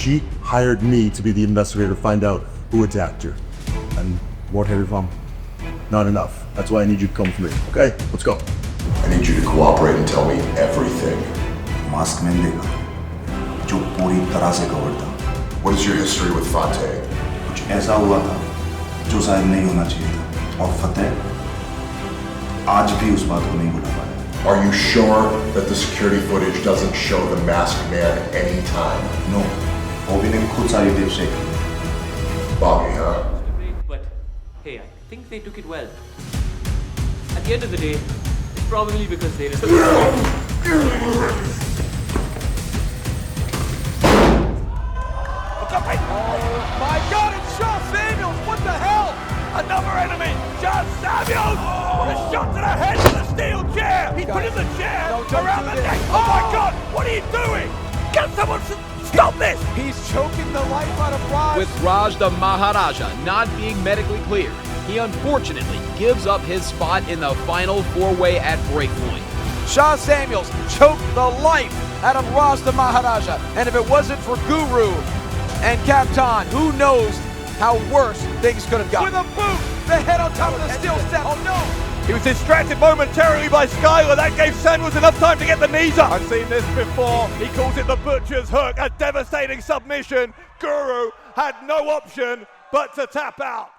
She hired me to be the investigator to find out who attacked her. And what have you found? Not enough. That's why I need you to come with me. Okay, let's go. I need you to cooperate and tell me everything. Mask मैंने देखा जो पूरी तरह से cover था। What is your history with Fateh? कुछ ऐसा हुआ था जो शायद नहीं होना चाहिए था और फतेह आज भी उस बात को नहीं भुला पाया। Are you sure that the security footage doesn't show the masked man anytime? No, Bobby ने खुद सारी टेप चेक की। Bobby, huh? But hey, I think they took it well. At the end of the day, it's probably because they Oh my God, it's Shaw Samuels! What the hell? Another enemy! Shaw Samuels! A shot to the head with a steel chair! He put in the chair around the neck! Oh my God! What are you doing? Get someone to stop this! He's choking the life out of Raj! With Raj the Maharaja not being medically cleared, he unfortunately gives up his spot in the final four-way at breakpoint. Shaw Samuels choked the life out of Raj the Maharaja, and if it wasn't for Guru and Captain, who knows how worse things could have gotten. With a boot, the head on top of the steel step. Oh no! He was distracted momentarily by Skyler. That gave Samuels enough time to get the knees up. I've seen this before. He calls it the butcher's hook, a devastating submission. Guru had no option but to tap out.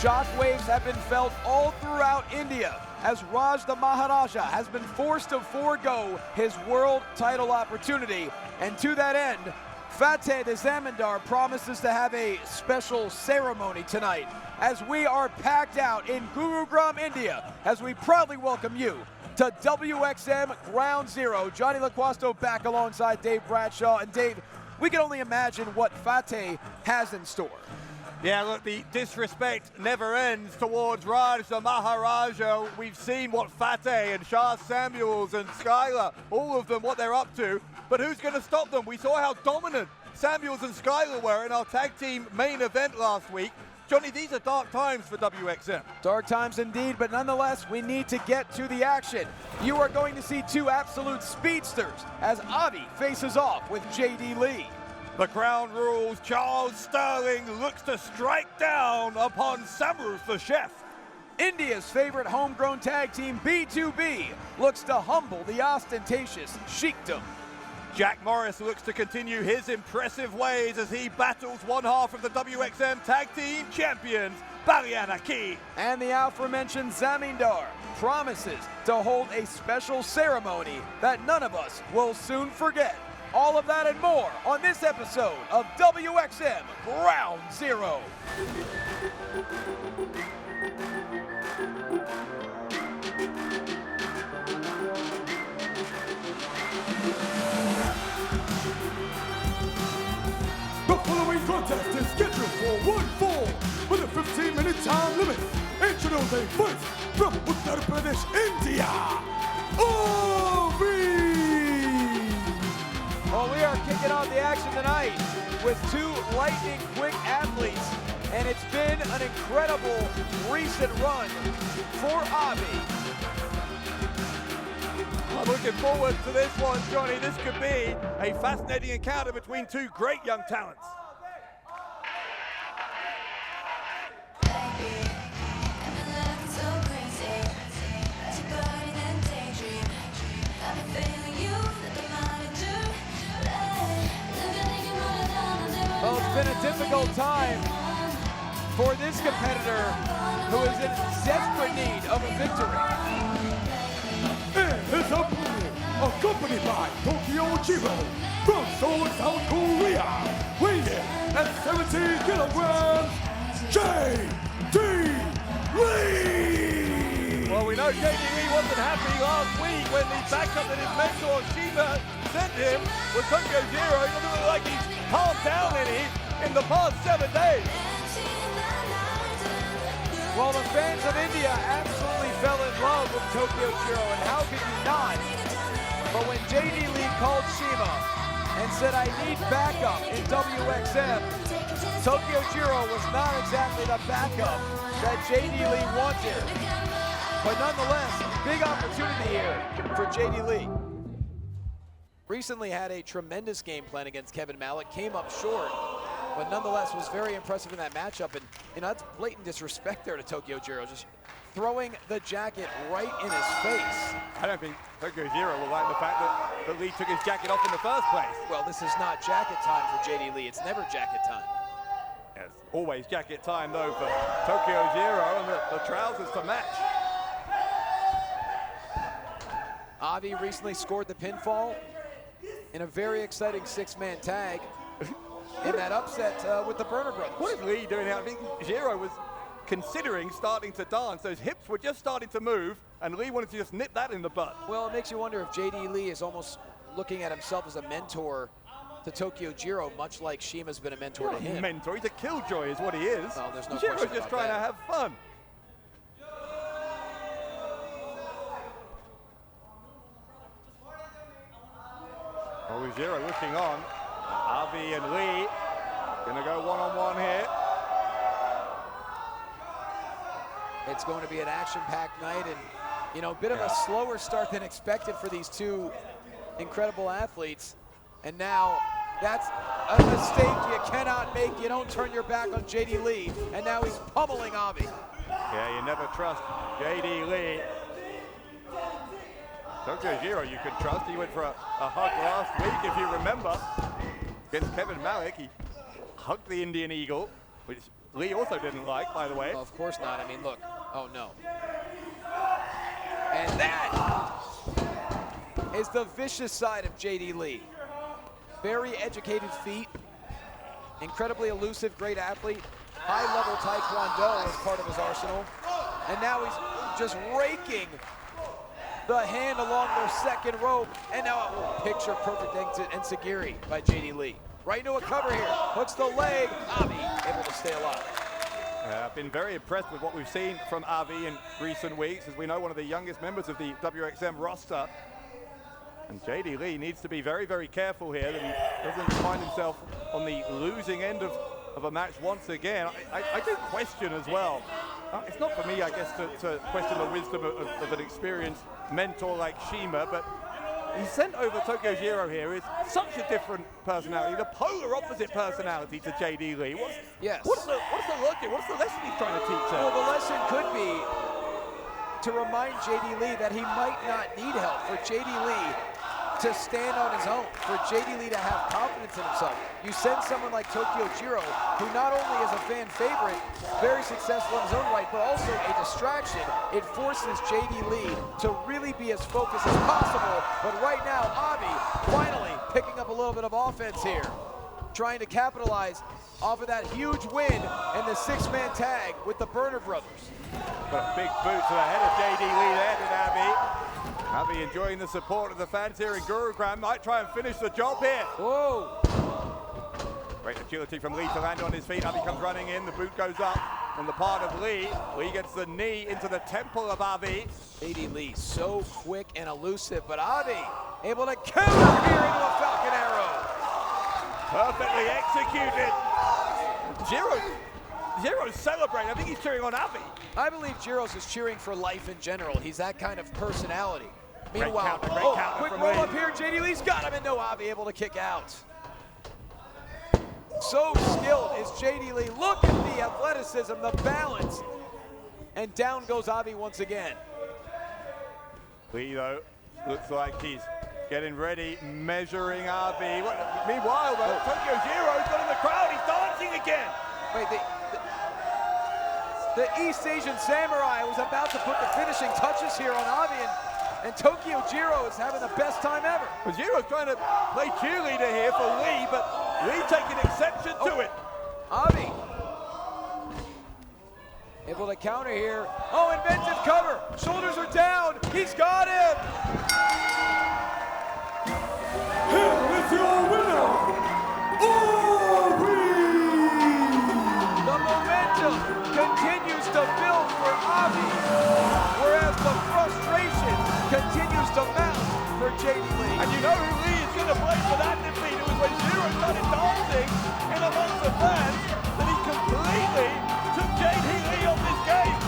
Shockwaves have been felt all throughout India as Raj the Maharaja has been forced to forego his world title opportunity. And to that end, Fateh The Zamindar promises to have a special ceremony tonight as we are packed out in Gurugram, India, as we proudly welcome you to WXM Ground Zero. Johnny LaQuasto back alongside Dave Bradshaw. And Dave, we can only imagine what Fateh has in store. Yeah, look, the disrespect never ends towards Raj the Maharaja. We've seen what Fateh and Shah Samuels and Skyler, all of them, what they're up to. But who's going to stop them? We saw how dominant Samuels and Skyler were in our tag team main event last week. Johnny, these are dark times for WXM. Dark times indeed, but nonetheless, we need to get to the action. You are going to see two absolute speedsters as Avi faces off with JD Lee. The ground rules, Charles Sterling looks to strike down upon Samuels the Chef. India's favorite homegrown tag team, B2B, looks to humble the ostentatious Sheikdom. Jack Morris looks to continue his impressive ways as he battles one half of the WXM Tag Team Champions, Baliyan Akki. And the aforementioned Zamindar promises to hold a special ceremony that none of us will soon forget. All of that and more on this episode of WXM Ground Zero. The following contest is scheduled for one fall with a 15-minute time limit. Introducing first from Uttar Pradesh, India, R.I.P. Well, we are kicking off the action tonight with two lightning-quick athletes, and it's been an incredible recent run for Avi. I'm looking forward to this one, Johnny. This could be a fascinating encounter between two great young talents. Well, it's been a difficult time for this competitor who is in desperate need of a victory. And his opponent, accompanied by Tokyo Jiro from Seoul, South Korea, weighing in at 70 kilograms, J.D. Lee! Well, we know know JD Lee wasn't happy last week when the backup that his mentor Shima sent him was Tokyo Zero. He doesn't look like he's calmed down any in the past 7 days. Well, the fans of India absolutely fell in love with Tokyo Zero, and how could you not? But when JD Lee called Shima and said, I need backup in WXM, Tokyo Zero was not exactly the backup that JD Lee wanted. But nonetheless, big opportunity here for JD Lee. Recently had a tremendous game plan against Kevin Malik, came up short, but nonetheless was very impressive in that matchup. And you know, that's blatant disrespect there to Tokyo Zero, just throwing the jacket right in his face. I don't think Tokyo Zero will like the fact that Lee took his jacket off in the first place. Well, this is not jacket time for JD Lee. It's never jacket time. It's always jacket time, though, for Tokyo Zero, and the trousers to match. Avi recently scored the pinfall in a very exciting six-man tag in that upset with the Burner Brothers. What is Lee doing here? I think Zero was considering starting to dance. Those hips were just starting to move, and Lee wanted to just nip that in the butt. Well, it makes you wonder if JD Lee is almost looking at himself as a mentor to Tokyo Zero, much like Shima's been a mentor to him. Mentor, he's a killjoy is what he is. Well, there's no Zero's question just about trying that. to have fun. Oh, Zero looking on. Avi and Lee gonna go one-on-one here. It's going to be an action-packed night, and you know, a bit of a slower start than expected for these two incredible athletes. And now that's a mistake you cannot make. You don't turn your back on JD Lee, and now he's pummeling Avi. Yeah, you never trust JD Lee. Tokyo Zero you could trust. He went for a hug last week, if you remember. Against Kevin Malik, he hugged the Indian Eagle, which Lee also didn't like, by the way. Well, of course not. I mean, look. Oh, no. And that is the vicious side of JD Lee. Very educated feet, incredibly elusive, great athlete, high-level Taekwondo as part of his arsenal. And now he's just raking the hand along their second rope. And now picture-perfect enziguri by JD Lee. Right into a cover here, hooks the leg, Avi able to stay alive. I've been very impressed with what we've seen from Avi in recent weeks. As we know, one of the youngest members of the WXM roster. And JD Lee needs to be very, very careful here that he doesn't find himself on the losing end of a match once again. I do question as well. It's not for me, I guess, to question the wisdom of an experienced mentor like Shima, but he sent over Tokyo Zero here is such a different personality, the polar opposite personality to JD Lee. What's the logic? What's the lesson he's trying to teach her? Well, the lesson could be to remind JD Lee that he might not need help, for JD Lee to stand on his own, for JD Lee to have confidence in himself. You send someone like Tokyo Zero, who not only is a fan favorite, very successful in his own right, but also a distraction. It forces JD Lee to really be as focused as possible. But right now, Avi finally picking up a little bit of offense here, trying to capitalize off of that huge win in the six-man tag with the Burner Brothers. But a big boot to the head of JD Lee there, did Avi. Avi enjoying the support of the fans here in Gurugram. Might try and finish the job here. Whoa. Great agility from Lee to land on his feet. Avi comes running in. The boot goes up on the part of Lee. Lee gets the knee into the temple of Avi. JD Lee so quick and elusive, but Avi able to counter here into a Falcon Arrow. Perfectly executed. Zero's celebrating. I think he's cheering on Avi. I believe Zero's is cheering for life in general. He's that kind of personality. Meanwhile, Great counter quick from roll Lee. up here. JD Lee's got him, and no Avi able to kick out. So skilled is JD Lee. Look at the athleticism, the balance. And down goes Avi once again. Lee, though, looks like he's getting ready, measuring Avi. Meanwhile, though, Tokyo Zero's got in the crowd. He's dancing again. Wait, the East Asian Samurai was about to put the finishing touches here on Avi, and Tokyo Zero is having the best time ever. Well, Zero's trying to play cheerleader here for Lee, but Lee taking exception to it. Avi Able to counter here. Oh, inventive cover. Shoulders are down. He's got him. Here is your winner, R.I.P. The momentum continues to build for Avi, whereas the frustration continues to mount for JD Lee. And you know who Lee is going to blame for that defeat? It was when Zero started dancing in amongst the fans that he completely took JD Lee off this game.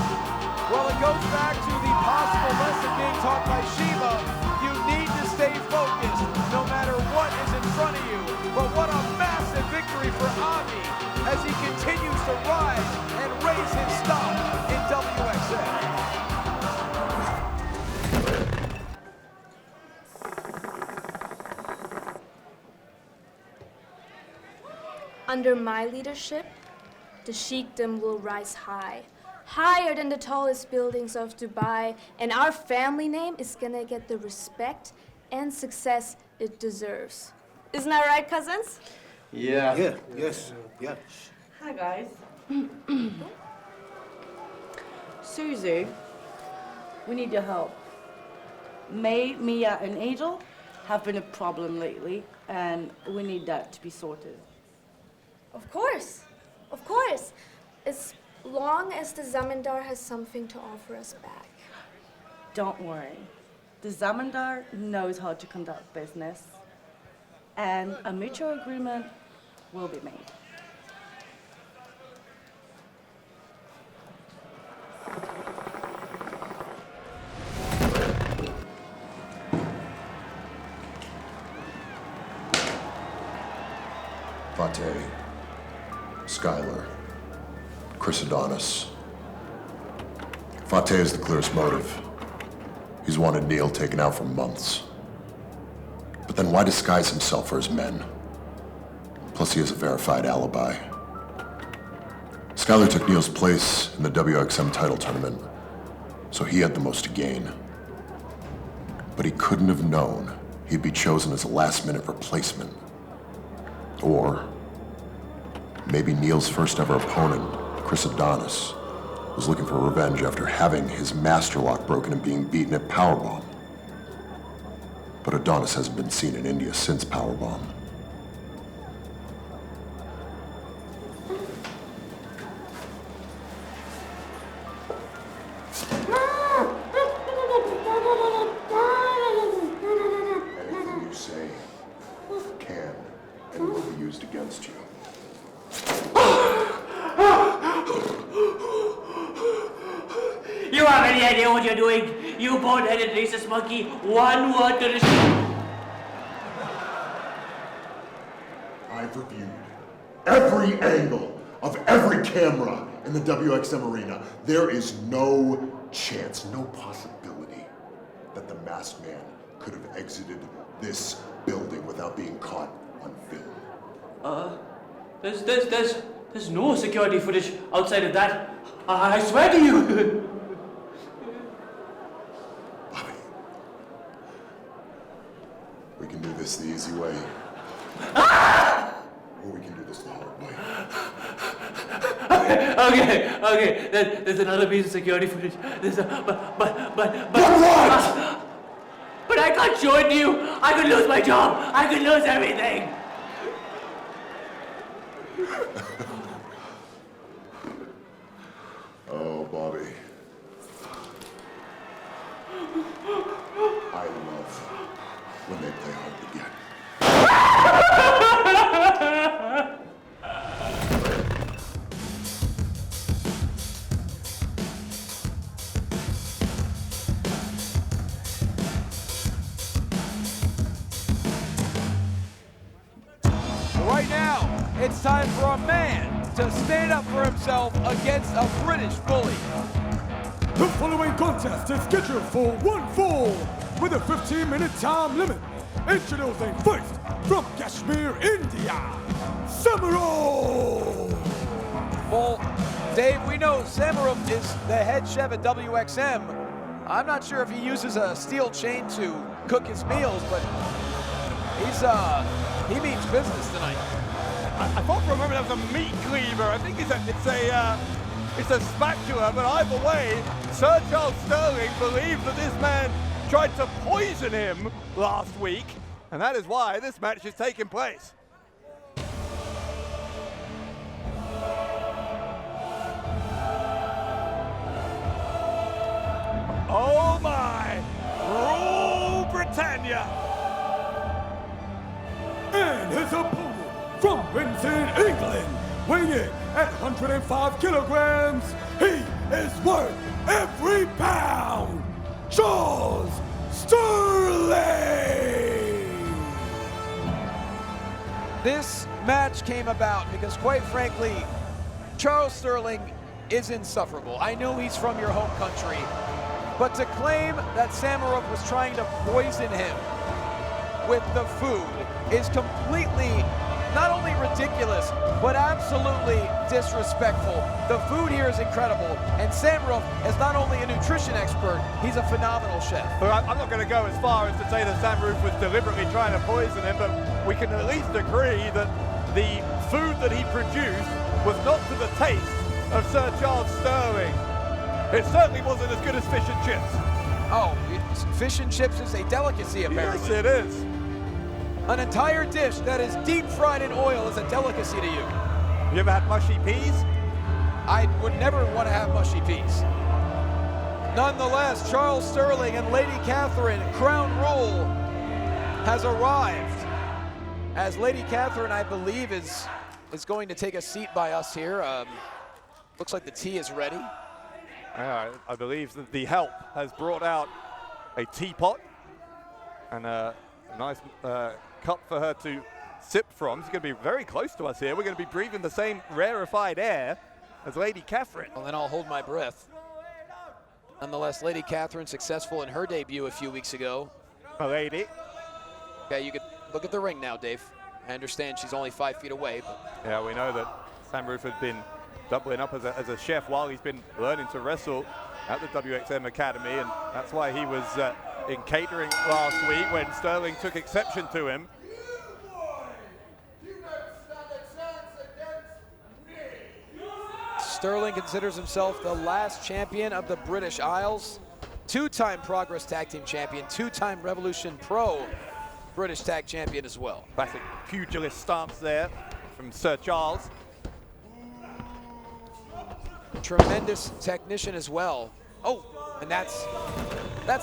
Well, it goes back to the possible lesson being taught by Shima. You need to stay focused no matter what is in front of you. But what a massive victory for Avi as he continues to rise and raise his stock in WXM. Under my leadership, the Sheikdom will rise high, higher than the tallest buildings of Dubai, and our family name is gonna get the respect and success it deserves. Isn't that right, cousins? Yeah. Yeah, yes, yeah. Hi, guys. Suzu, we need your help. May, Mia, and Angel have been a problem lately, and we need that to be sorted. Of course, of course. As long as the Zamindar has something to offer us back. Don't worry. The Zamindar knows how to conduct business, and a mutual agreement will be made. Fateh, Skylar, Chris Adonis. Fateh is the clearest motive. He's wanted Neel taken out for months. But then why disguise himself for his men? Plus he has a verified alibi. Skylar took Neel's place in the WXM title tournament, so he had the most to gain. But he couldn't have known he'd be chosen as a last-minute replacement. Or maybe Neel's first ever opponent, Chris Adonis, was looking for revenge after having his master lock broken and being beaten at Powerbomb. But Adonis hasn't been seen in India since Powerbomb. Anything you say can and will be used against you. You have any idea what you're doing? You boneheaded racist monkey. One word to the I've reviewed every angle of every camera in the WXM arena. There is no chance, no possibility that the masked man could have exited this building without being caught on film. There's no security footage outside of that. I swear to you. Bobby, we can do this the easy way. Or we can do this the hard way. Okay. There's another piece of security footage. But what? But I can't show it to you. I could lose my job. I could lose everything. Oh, Bobby. I love when they play hard to get. Right now, it's time for a man to stand up for himself against a British bully. The following contest is scheduled for one fall with a 15-minute time limit. Introducing first from Kashmir, India, Samurai. Well, Dave, we know Samarum is the head chef at WXM. I'm not sure if he uses a steel chain to cook his meals, but he means business tonight. I thought for a moment that was a meat cleaver. I think it's a it's a spatula, but either way, Sir Charles Sterling believes that this man tried to poison him last week, and that is why this match is taking place. Oh my! Rule Britannia! And his opponent from Windsor, England, weighing in at 105 kilograms, he is worth every pound, Charles Sterling! This match came about because, quite frankly, Charles Sterling is insufferable. I know he's from your home country, but to claim that Samarov was trying to poison him with the food is completely not only ridiculous, but absolutely disrespectful. The food here is incredible, and Samarov is not only a nutrition expert, he's a phenomenal chef. But I'm not going to go as far as to say that Samarov was deliberately trying to poison him, but we can at least agree that the food that he produced was not to the taste of Sir Charles Sterling. It certainly wasn't as good as fish and chips. Oh, fish and chips is a delicacy, apparently. Yes, it is. An entire dish that is deep fried in oil is a delicacy to you. You ever had mushy peas? I would never want to have mushy peas. Nonetheless, Charles Sterling and Lady Catherine, Crown Rule, has arrived. As Lady Catherine, I believe, is going to take a seat by us here. Looks like the tea is ready. I believe that the help has brought out a teapot and a nice cup for her to sip from. She's going to be very close to us here. We're going to be breathing the same rarefied air as Lady Catherine. Well, then I'll hold my breath. Nonetheless, Lady Catherine successful in her debut a few weeks ago. A lady. Okay, you could look at the ring now, Dave. I understand she's only 5 feet away. But yeah, we know that Samarov has been doubling up as a chef while he's been learning to wrestle at the WXM Academy, and that's why he was in catering last week when Sterling took exception to him. Sterling considers himself the last champion of the British Isles, two-time Progress Tag Team Champion, two-time Revolution Pro British Tag Champion as well. Classic pugilist stance there from Sir Charles. Tremendous technician as well. Oh, and that's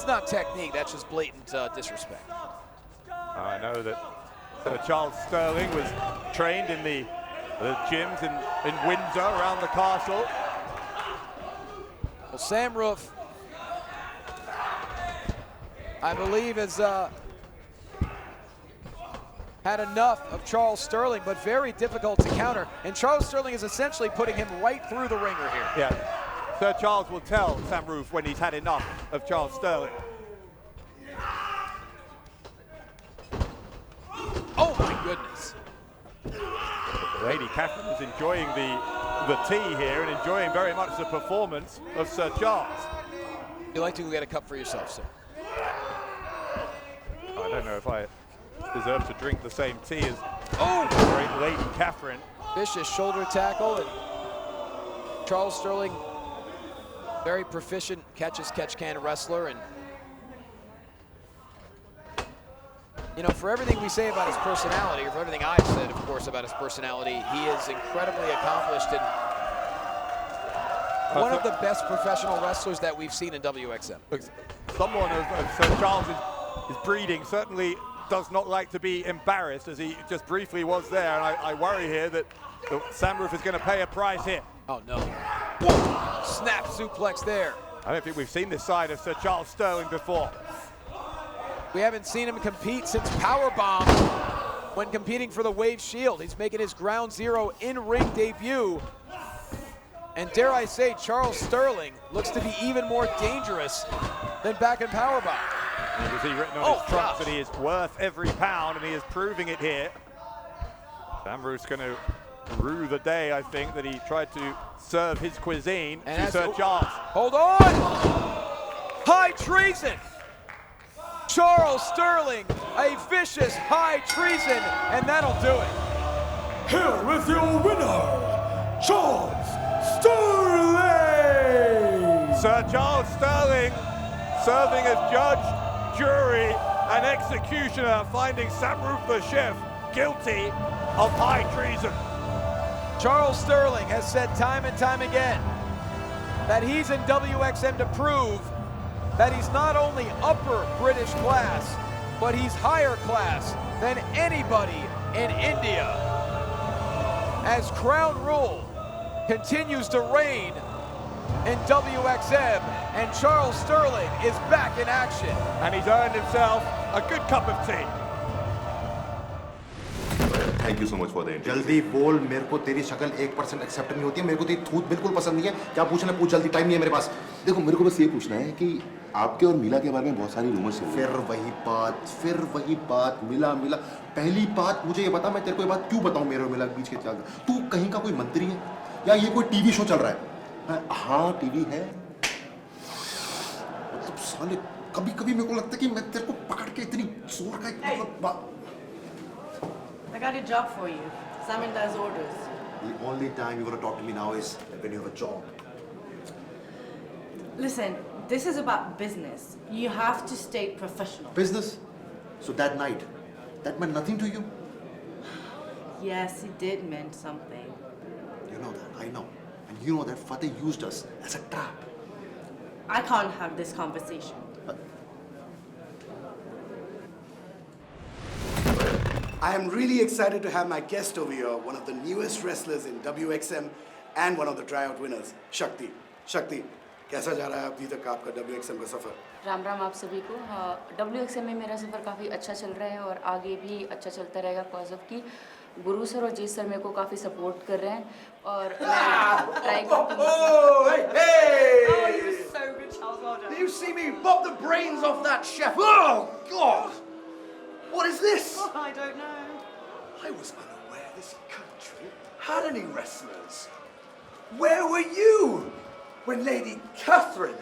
not technique, that's just blatant disrespect. I know that Sir Charles Sterling was trained in the gyms in Windsor around the castle. Well, Samarov, I believe, has had enough of Charles Sterling, but very difficult to counter. And Charles Sterling is essentially putting him right through the ringer here. Yeah, Sir Charles will tell Samarov when he's had enough of Charles Sterling. Oh my goodness. Lady Catherine is enjoying the tea here and enjoying very much the performance of Sir Charles. You'd like to go get a cup for yourself, sir? I don't know if I deserve to drink the same tea as great Lady Catherine. Vicious shoulder tackle, and Charles Sterling, very proficient catch-can wrestler, and you know, for everything we say about his personality, or for everything I've said, of course, about his personality, he is incredibly accomplished and one of the best professional wrestlers that we've seen in WXM. Someone of Sir Charles' breeding certainly does not like to be embarrassed, as he just briefly was there, and I worry here that Samarov is going to pay a price here. Oh no. Whoa. Snap suplex there. I don't think we've seen this side of Sir Charles Sterling before. We haven't seen him compete since Powerbomb when competing for the Wave Shield. He's making his Ground Zero in-ring debut. And dare I say, Charles Sterling looks to be even more dangerous than back in Powerbomb. You can see written on his trunks that he is worth every pound, and he is proving it here. Samarov's going to rue the day, I think, that he tried to serve his cuisine to Sir Charles. Hold on! High treason! Charles Sterling, a vicious high treason, and that'll do it. Here with your winner, Charles Sterling! Sir Charles Sterling serving as judge, jury, and executioner, finding Samroof the chef guilty of high treason. Charles Sterling has said time and time again that he's in WXM to prove that he's not only upper British class, but he's higher class than anybody in India. As Crown Rule continues to reign in WXM, and Charles Sterling is back in action. And he's earned himself a good cup of tea. Thank you so much for the जल्दी बोल, मेरे को तेरी शक्ल 1% accept नहीं होती है, मेरे को तेरी थूत बिल्कुल पसंद नहीं है। क्या पूछना पूछ, जल्दी, टाइम नहीं है मेरे पास। देखो, मेरे को बस ये पूछना है कि आपके और मीला के बारे में बहुत सारी रूमर्स हैं। फिर वही बात, मिला। पहली बात मुझे ये बता, मैं तेरे को ये बात क्यों बताऊं मेरे और मिला के बीच के क्या? तू कहीं का कोई मंत्री है या ये कोई टीवी शो चल रहा है? हाँ, टीवी है। मतलब साले, कभी मेरे को लगता है कि मैं तेरे को पकड़ के इतनी जोर का I got a job for you. Zamindar's orders. The only time you're gonna talk to me now is when you have a job. Listen, this is about business. You have to stay professional. Business? So that night, that meant nothing to you? Yes, it did mean something. You know that, I know. And you know that Fateh used us as a trap. I can't have this conversation. I am really excited to have my guest over here, one of the newest wrestlers in WXM and one of the tryout winners, Shakti. Shakti, कैसा जा रहा है अभी तक आपका WXM का सफर? राम राम आप सभी को। WXM में मेरा सफ़र काफ़ी अच्छा चल रहा है और आगे भी अच्छा चलता रहेगा, बिकॉज ऑफ कि गुरु सर और जीत सर मेरे को काफ़ी सपोर्ट कर रहे हैं और मैं ट्राई करती हूँ। Oh, you were so good, Charles. Well done. Did you see me bop the brains off that chef? Oh, God! What is this? Oh, I don't know. I was unaware this country had any wrestlers. Where were you when Lady Catherine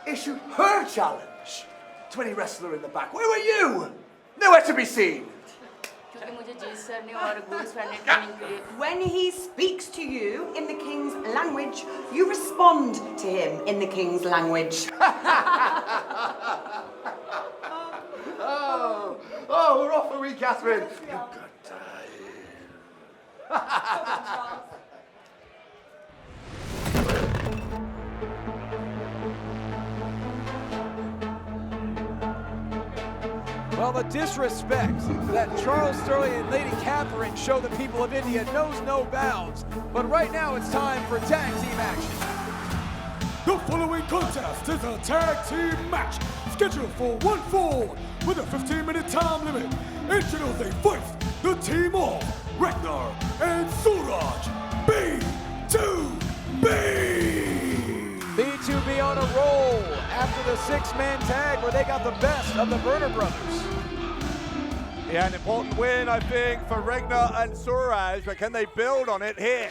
issued her challenge to any wrestler in the back? Where were you? Nowhere to be seen. क्योंकि मुझे जीत sir ने और गुरु sir ने training के लिए। When he speaks to you in the king's language, you respond to him in the king's language. Oh, we're off a week, Catherine. You good time. Well, the disrespect that Charles Sterling and Lady Catherine show the people of India knows no bounds. But right now it's time for tag team action. The following contest is a tag team match scheduled for one fall with a 15-minute time limit. Introducing first the team of Ragnar and Suraj, B2B. B2B on a roll after the six-man tag where they got the best of the Burner brothers. Yeah, an important win, I think, for Ragnar and Suraj, but can they build on it here?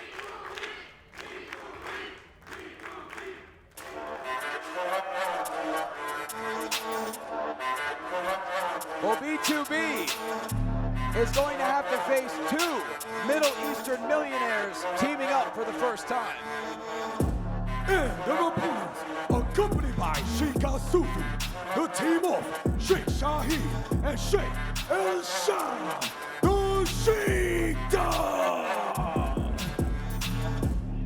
Well, B2B is going to have to face two Middle Eastern millionaires teaming up for the first time. And their opponents, accompanied by Sheikh Al-Sufi, the team of Sheikh Shaheen and Sheikh El-Sham, the Sheikdom.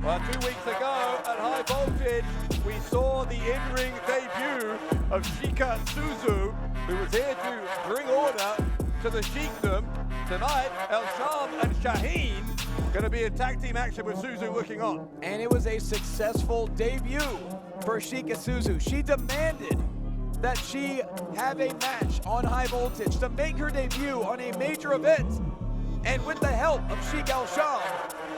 Well, 2 weeks ago at High Voltage, we saw the in-ring debut of Sheikha Suzu, who was here to bring order to the Sheikdom. Tonight, El-Sham and Shaheen going to be in tag team action with Suzu looking on. And it was a successful debut for Sheikha Suzu. She demanded that she have a match on High Voltage to make her debut on a major event. And with the help of Sheikh El-Sham,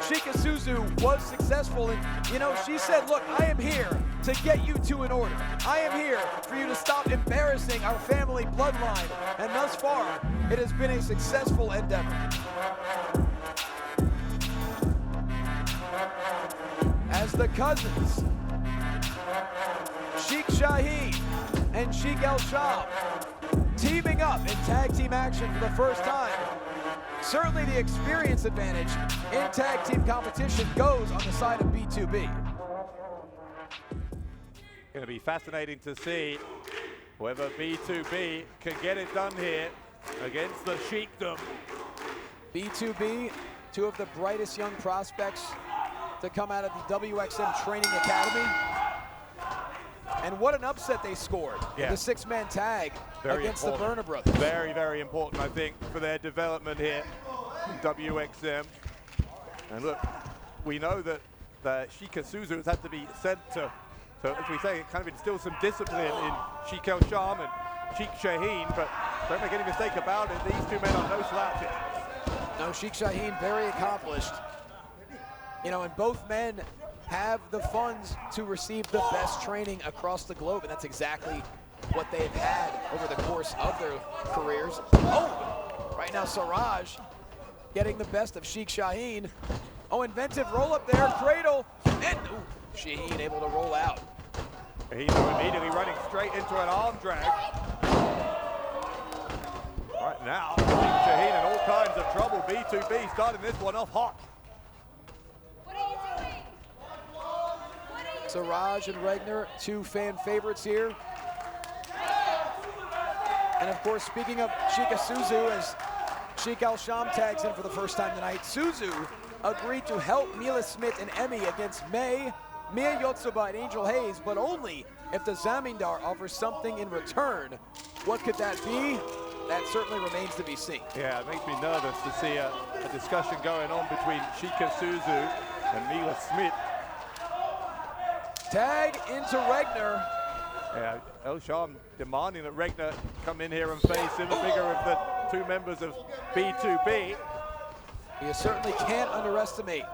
Sheikha Suzu was successful. And, you know, she said, look, I am here to get you to an order. I am here for you to stop embarrassing our family bloodline. And thus far, it has been a successful endeavor. As the cousins, Sheikh Shaheen and Sheikh El-Sham teaming up in tag team action for the first time. Certainly the experience advantage in tag team competition goes on the side of B2B. Going to be fascinating to see whether B2B can get it done here against the Sheikdom. B2B, two of the brightest young prospects to come out of the WXM Training Academy. And what an upset they scored. Yeah. The six-man tag against important. the Burner brothers. Very, very important, I think, for their development here in WXM. And look, we know that Sheikha Suzu has had to be sent to, as we say, kind of instill some discipline in Sheikh El Sham and Sheikh Shaheen, but don't make any mistake about it, these two men are no slouches. No, Sheikh Shaheen, very accomplished. You know, and both men have the funds to receive the best training across the globe, and that's exactly what they've had over the course of their careers. Oh, right now Siraj getting the best of Sheikh Shaheen. Oh, inventive roll up there, cradle, and Shaheen able to roll out. He's immediately running straight into an arm drag. Right now, Shaheen in all kinds of trouble. B2B starting this one off hot. Siraj and Regner, two fan favorites here. And of course, speaking of Sheikha Suzu, as Sheikh El Sham tags in for the first time tonight, Suzu agreed to help Mila Smith and Emmy against Mia Yotsuba and Angel Hayes, but only if the Zamindar offers something in return. What could that be? That certainly remains to be seen. Yeah, it makes me nervous to see a discussion going on between Sheikha Suzu and Mila Smith. Tag into Regner. Yeah, El Sham demanding that Regner come in here and face the bigger of the two members of B2B. You certainly can't underestimate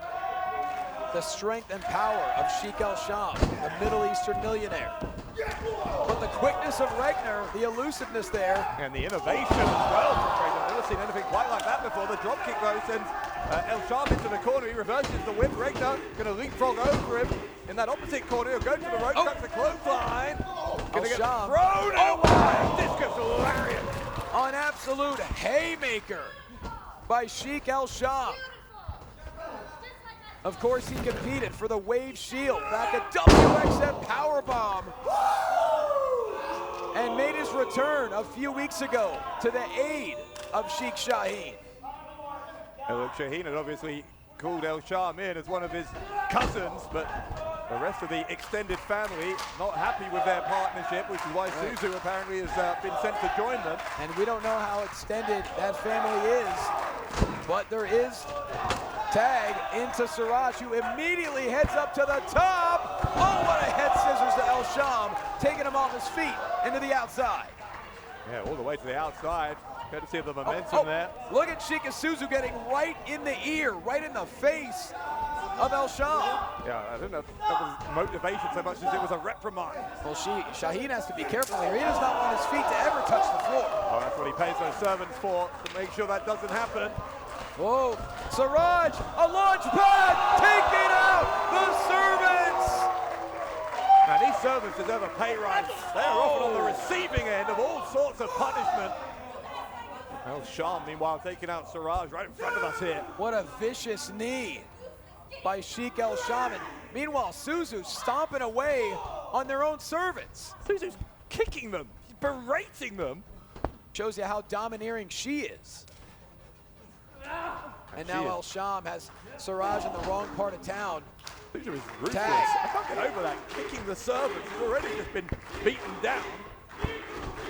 the strength and power of Sheikh El Sham, the Middle Eastern millionaire. But the quickness of Regner, the elusiveness there. And the innovation as well from Regner. I've never seen anything quite like that before. The drop kick though sends El Sham into the corner. He reverses the whip. Regner going to leapfrog over him. In that opposite corner, he'll go to the rope, cuts the clothesline. Gonna get thrown away. Discus lariat. An absolute haymaker by Sheikh El Sham. Of course, he competed for the Wave Shield back at WXM Powerbomb and made his return a few weeks ago to the aid of Sheikh Shaheen. Look, Shaheen had obviously called El Sham in as one of his cousins, but the rest of the extended family not happy with their partnership, which is why Suzu apparently has been sent to join them. And we don't know how extended that family is, but there is tag into Siraj, who immediately heads up to the top. Oh, what a head scissors to El Sham, taking him off his feet into the outside. Yeah, all the way to the outside. Courtesy of the momentum there. Look at Sheikha Suzu getting right in the ear, right in the face of El Sham. Yeah, I don't know if that was motivation so much as it was a reprimand. Well, Shaheen has to be careful here. He does not want his feet to ever touch the floor. Oh, that's what he pays those servants for, to make sure that doesn't happen. Whoa, Siraj, a launch pad, taking out the servants. Now these servants deserve a pay rise. They're often on the receiving end of all sorts of punishment. El Sham, meanwhile, taking out Siraj right in front of us here. What a vicious knee by Sheikh El Sham. And meanwhile, Suzu stomping away on their own servants. Suzu's kicking them, berating them. Shows you how domineering she is. And now El Sham has Siraj in the wrong part of town. Suzu is ruthless. I can't get over that. Kicking the servants. He's already just been beaten down.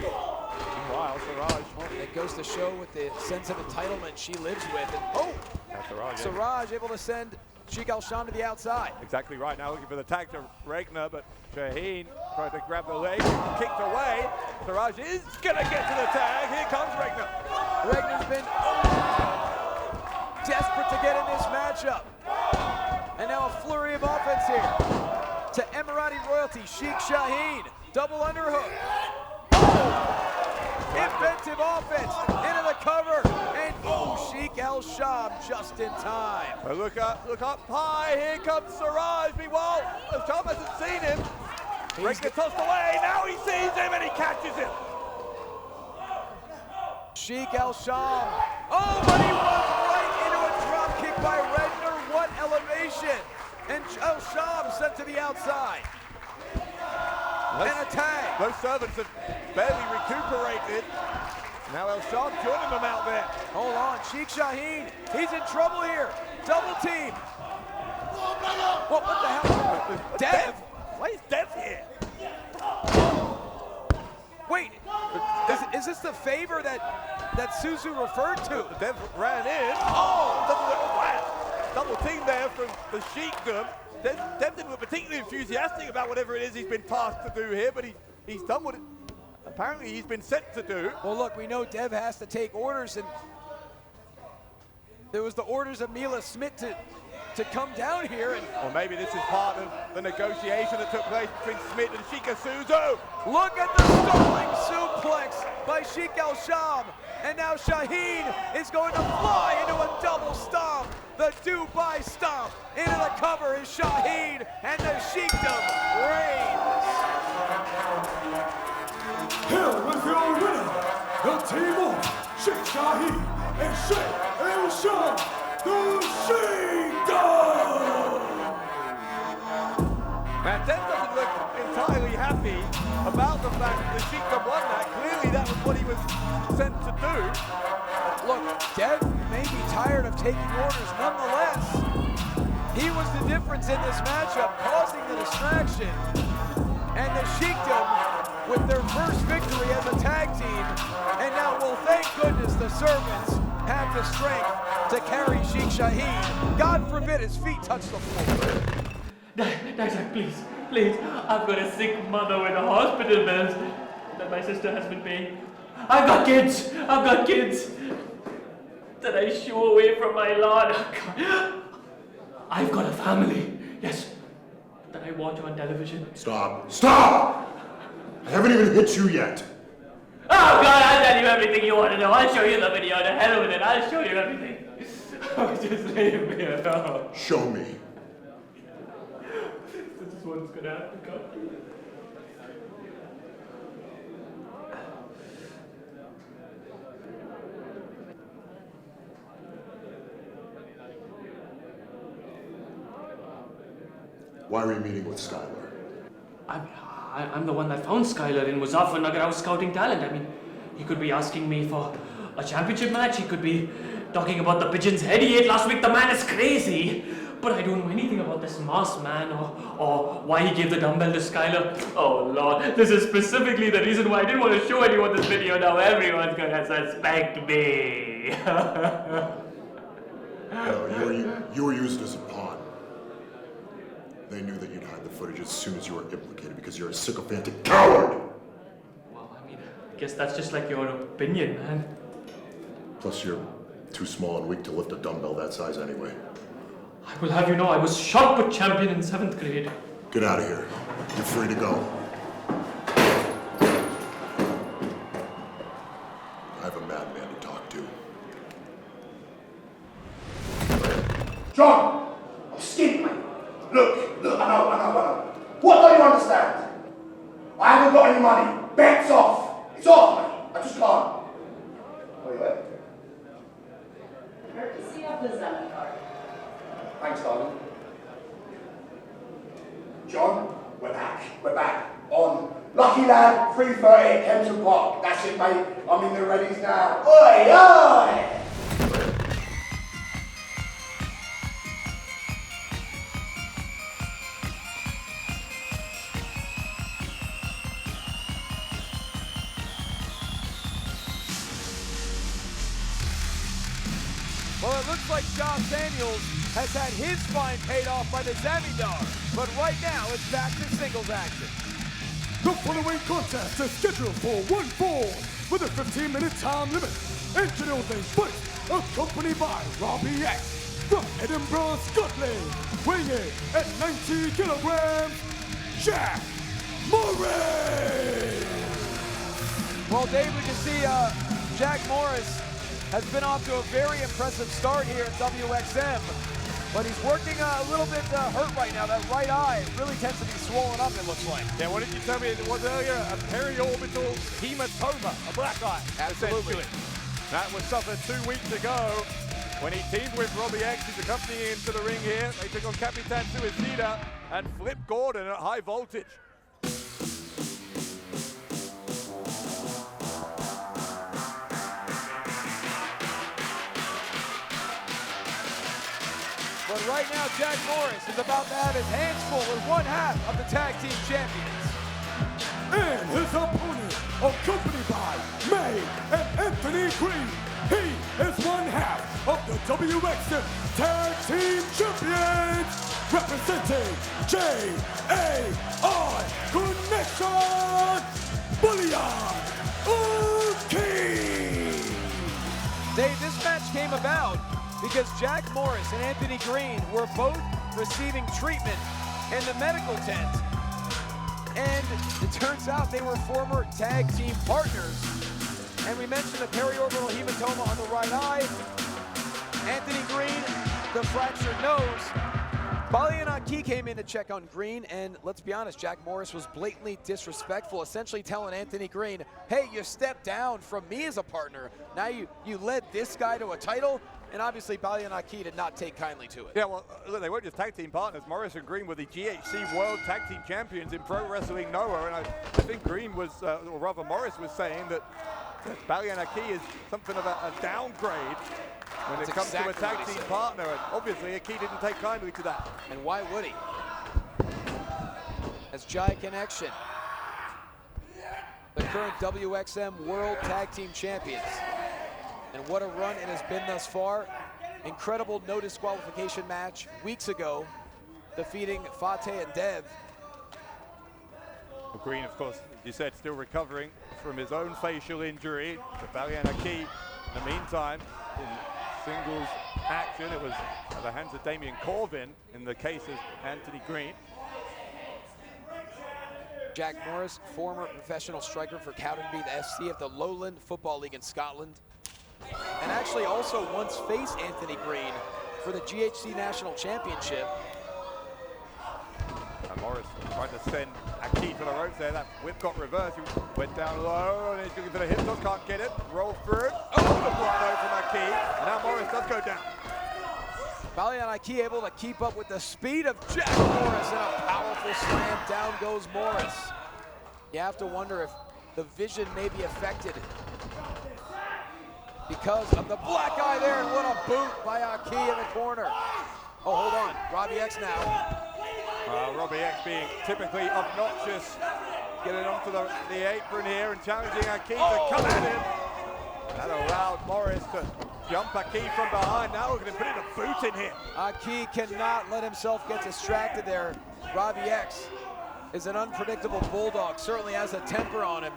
Meanwhile, Siraj. Well, it goes to show with the sense of entitlement she lives with. And Siraj able to send Sheikh El Sham to the outside. Exactly right. Now looking for the tag to Regner, but Shaheen tried to grab the leg, kicked away. Siraj is gonna get to the tag. Here comes Regner. Regner's been desperate to get in this matchup. And now a flurry of offense here to Emirati royalty, Sheikh Shaheen. Double underhook. Inventive offense into the cover, and Sheikh El Sham just in time. Look up high, here comes Siraj. Meanwhile, El Sham hasn't seen him. Regner tossed away, now he sees him and he catches him. Sheikh El Sham, but he runs right into a drop kick by Regner. What elevation, and El Sham sent to the outside. And a tag. Those servants have barely recuperated. Now El Shah joining them out there. Hold on, Sheikh Shaheen, he's in trouble here. Double team. What the hell? Dev? Why is Dev here? Wait, is this the favor that Suzu referred to? Dev ran in. Oh! Wow. Double team there from the Sheikdom. Dev didn't look particularly enthusiastic about whatever it is he's been tasked to do here, but he's done what apparently he's been sent to do. Well, look, we know Dev has to take orders, and there was the orders of Mila Smith to come down here. Or maybe this is part of the negotiation that took place between Smith and Sheikh Suzu. Look at the stalling suplex by Sheikh El Sham. And now Shaheen is going to fly into a double stomp. The Dubai stomp. Into the cover is Shaheen, and the Sheikdom reigns. Here with your winner, the team of Sheikh Shaheen and Sheikh El Sham, the Sheikdom! Man, Dev doesn't look entirely happy about the fact that the Sheikdom won that. Clearly that was what he was sent to do. Look, Dev may be tired of taking orders. Nonetheless, he was the difference in this matchup, causing the distraction. And the Sheikdom, with their first victory as a tag team, and now, well, thank goodness the servants have the strength to carry Sheikh Shaheen. God forbid his feet touch the floor. Dijak, please, please. I've got a sick mother with a hospital bills that my sister has been paying. I've got kids that I shoo away from my Lord. I've got a family, yes, that I watch on television. Stop! Stop! I haven't even hit you yet. Oh God, I'll tell you everything you want to know. I'll show you the video. The hell with it. I'll show you everything. Oh, just leave me alone. Show me. This is what's gonna have to come. Why were you meeting with Skylar? I'm the one that found Skylar in Muzaffarnagar. I was scouting talent. I mean, he could be asking me for a championship match. He could be talking about the pigeon's head he ate last week. The man is crazy. But I don't know anything about this masked man or why he gave the dumbbell to Skylar. Oh Lord, this is specifically the reason why I didn't want to show anyone this video. Now everyone's gonna suspect me. No, you were used as a pawn. They knew that you'd hide the footage as soon as you were implicated because you're a sycophantic coward! Well, I mean, I guess that's just like your opinion, man. Plus you're too small and weak to lift a dumbbell that size anyway. I will have you know I was shot put champion in 7th grade. Get out of here. You're free to go. I have a madman to talk to. John! Escape, mate! Look, I know. What don't you understand? I haven't got any money. Bet's off. It's off, mate. I just can't. Where you at? Courtesy of the Zamindar. Thanks, darling. John, we're back. On. Lucky Lad, 3:30 at Kempton Park. That's it, mate. I'm in the readies now. Oi, oi! Well, it looks like Josh Daniels has had his fine paid off by the Zamindar, but right now it's back to singles action. The following contest is scheduled for one fall with a 15-minute time limit. Introducing first, accompanied by Robbie X from Edinburgh, Scotland, weighing in at 90 kilograms, Jack Morris! Well, Dave, we can see Jack Morris has been off to a very impressive start here at WXM, but he's working a little bit hurt right now. That right eye really tends to be swollen up, it looks like. Yeah, what did you tell me it was earlier? A periorbital hematoma, a black eye. Absolutely. That was suffered 2 weeks ago when he teamed with Robbie X, who's accompanying him to the ring here. They took on Capitan Suicida and Flip Gordon at high voltage. But right now, Jack Morris is about to have his hands full with one half of the tag team champions. And his opponent, accompanied by May and Anthony Green, he is one half of the WXM Tag Team Champions, representing J.A.I. Connection, Baliyan, Akki. Dave, this match came about because Jack Morris and Anthony Green were both receiving treatment in the medical tent. And it turns out they were former tag team partners. And we mentioned the periorbital hematoma on the right eye. Anthony Green, the fractured nose. Baliyan Akki came in to check on Green, and let's be honest, Jack Morris was blatantly disrespectful, essentially telling Anthony Green, hey, you stepped down from me as a partner. Now you led this guy to a title, and obviously Baliyan Akki did not take kindly to it. Yeah, well, look, they weren't just tag team partners. Morris and Green were the GHC World Tag Team Champions in Pro Wrestling Noah, and I think Green was, or rather Morris was saying that Baliyan Akki is something of a downgrade when it comes to a tag team partner, and obviously Akki didn't take kindly to that. And why would he? As Jai Connection, the current WXM World Tag Team Champions. And what a run it has been thus far. Incredible no disqualification match weeks ago, defeating Fateh and Dev. Well, Green, of course, you said, still recovering from his own facial injury. But Baliyan Akki, in the meantime, in singles action, it was at the hands of Damian Corvin in the case of Anthony Green. Jack Morris, former professional striker for Cowdenbeath FC of the Lowland Football League in Scotland. And actually also once faced Anthony Green for the GHC National Championship. And Morris tried to send Akki to the ropes there. That whip got reversed. He went down low and he's looking for the hip toss. Can't get it. Roll through. Oh, the block though from Akki. And now Morris does go down. Baliyan Akki able to keep up with the speed of Jack Morris, and a powerful slam. Down goes Morris. You have to wonder if the vision may be affected because of the black eye there, and what a boot by Akki in the corner. Oh, hold on, Robbie X now. Robbie X being typically obnoxious, getting onto the apron here and challenging Akki to come at him. That allowed Morris to jump Akki from behind. Now we're going to put in a boot in here. Akki cannot let himself get distracted there. Robbie X is an unpredictable bulldog, certainly has a temper on him.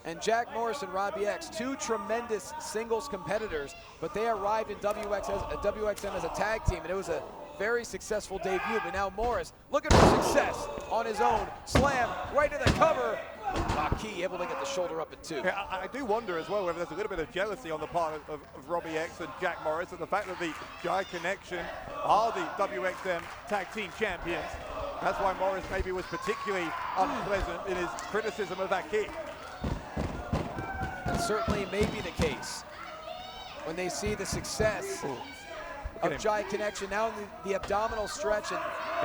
And Jack Morris and Robbie X, two tremendous singles competitors, but they arrived in WXM as a tag team, and it was a very successful debut. But now Morris looking for success on his own. Slam right to the cover. Akki able to get the shoulder up at two. Yeah, I do wonder as well whether there's a little bit of jealousy on the part of Robbie X and Jack Morris, and the fact that the Jai Connection are the WXM Tag Team Champions. That's why Morris maybe was particularly unpleasant in his criticism of Akki. And certainly may be the case when they see the success of Jai Connection. Now in the abdominal stretch, and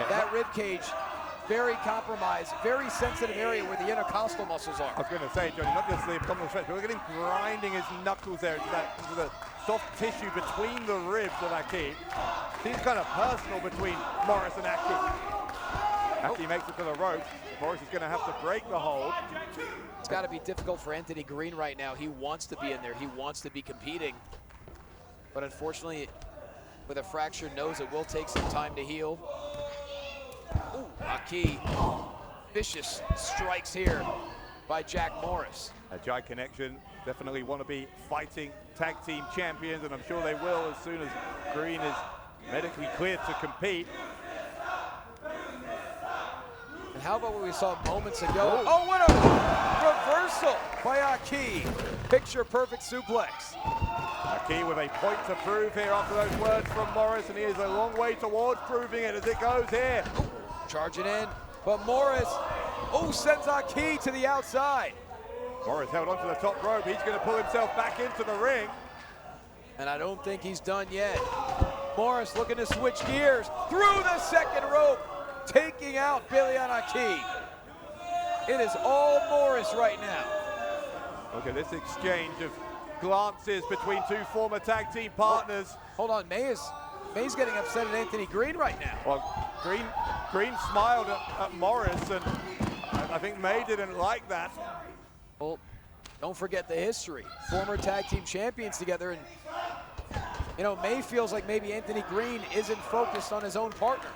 that rib cage very compromised, very sensitive area where the intercostal muscles are. I was going to say, Johnny, not just the abdominal stretch, but look at him grinding his knuckles there into the soft tissue between the ribs of Akki. Seems kind of personal between Morris and Akki. Akki makes it to the ropes. Morris is going to have to break the hold. It's got to be difficult for Anthony Green right now. He wants to be in there. He wants to be competing. But unfortunately, with a fractured nose, it will take some time to heal. Ooh, Akki, vicious strikes here by Jack Morris. A Jai Connection definitely want to be fighting tag team champions, and I'm sure they will as soon as Green is medically cleared to compete. And how about what we saw moments ago? Oh, what a reversal by Akki. Picture perfect suplex. Akki with a point to prove here after those words from Morris, and he is a long way towards proving it as it goes here. Charging in, but Morris, sends Akki to the outside. Morris held onto the top rope. He's going to pull himself back into the ring. And I don't think he's done yet. Morris looking to switch gears through the second rope, taking out Baliyan Akki. It is all Morris right now. Look at this exchange of glances between two former tag team partners. Hold on, May is May's getting upset at Anthony Green right now. Well, Green smiled at Morris, and I think May didn't like that. Well, don't forget the history. Former tag team champions together, and you know, May feels like maybe Anthony Green isn't focused on his own partner.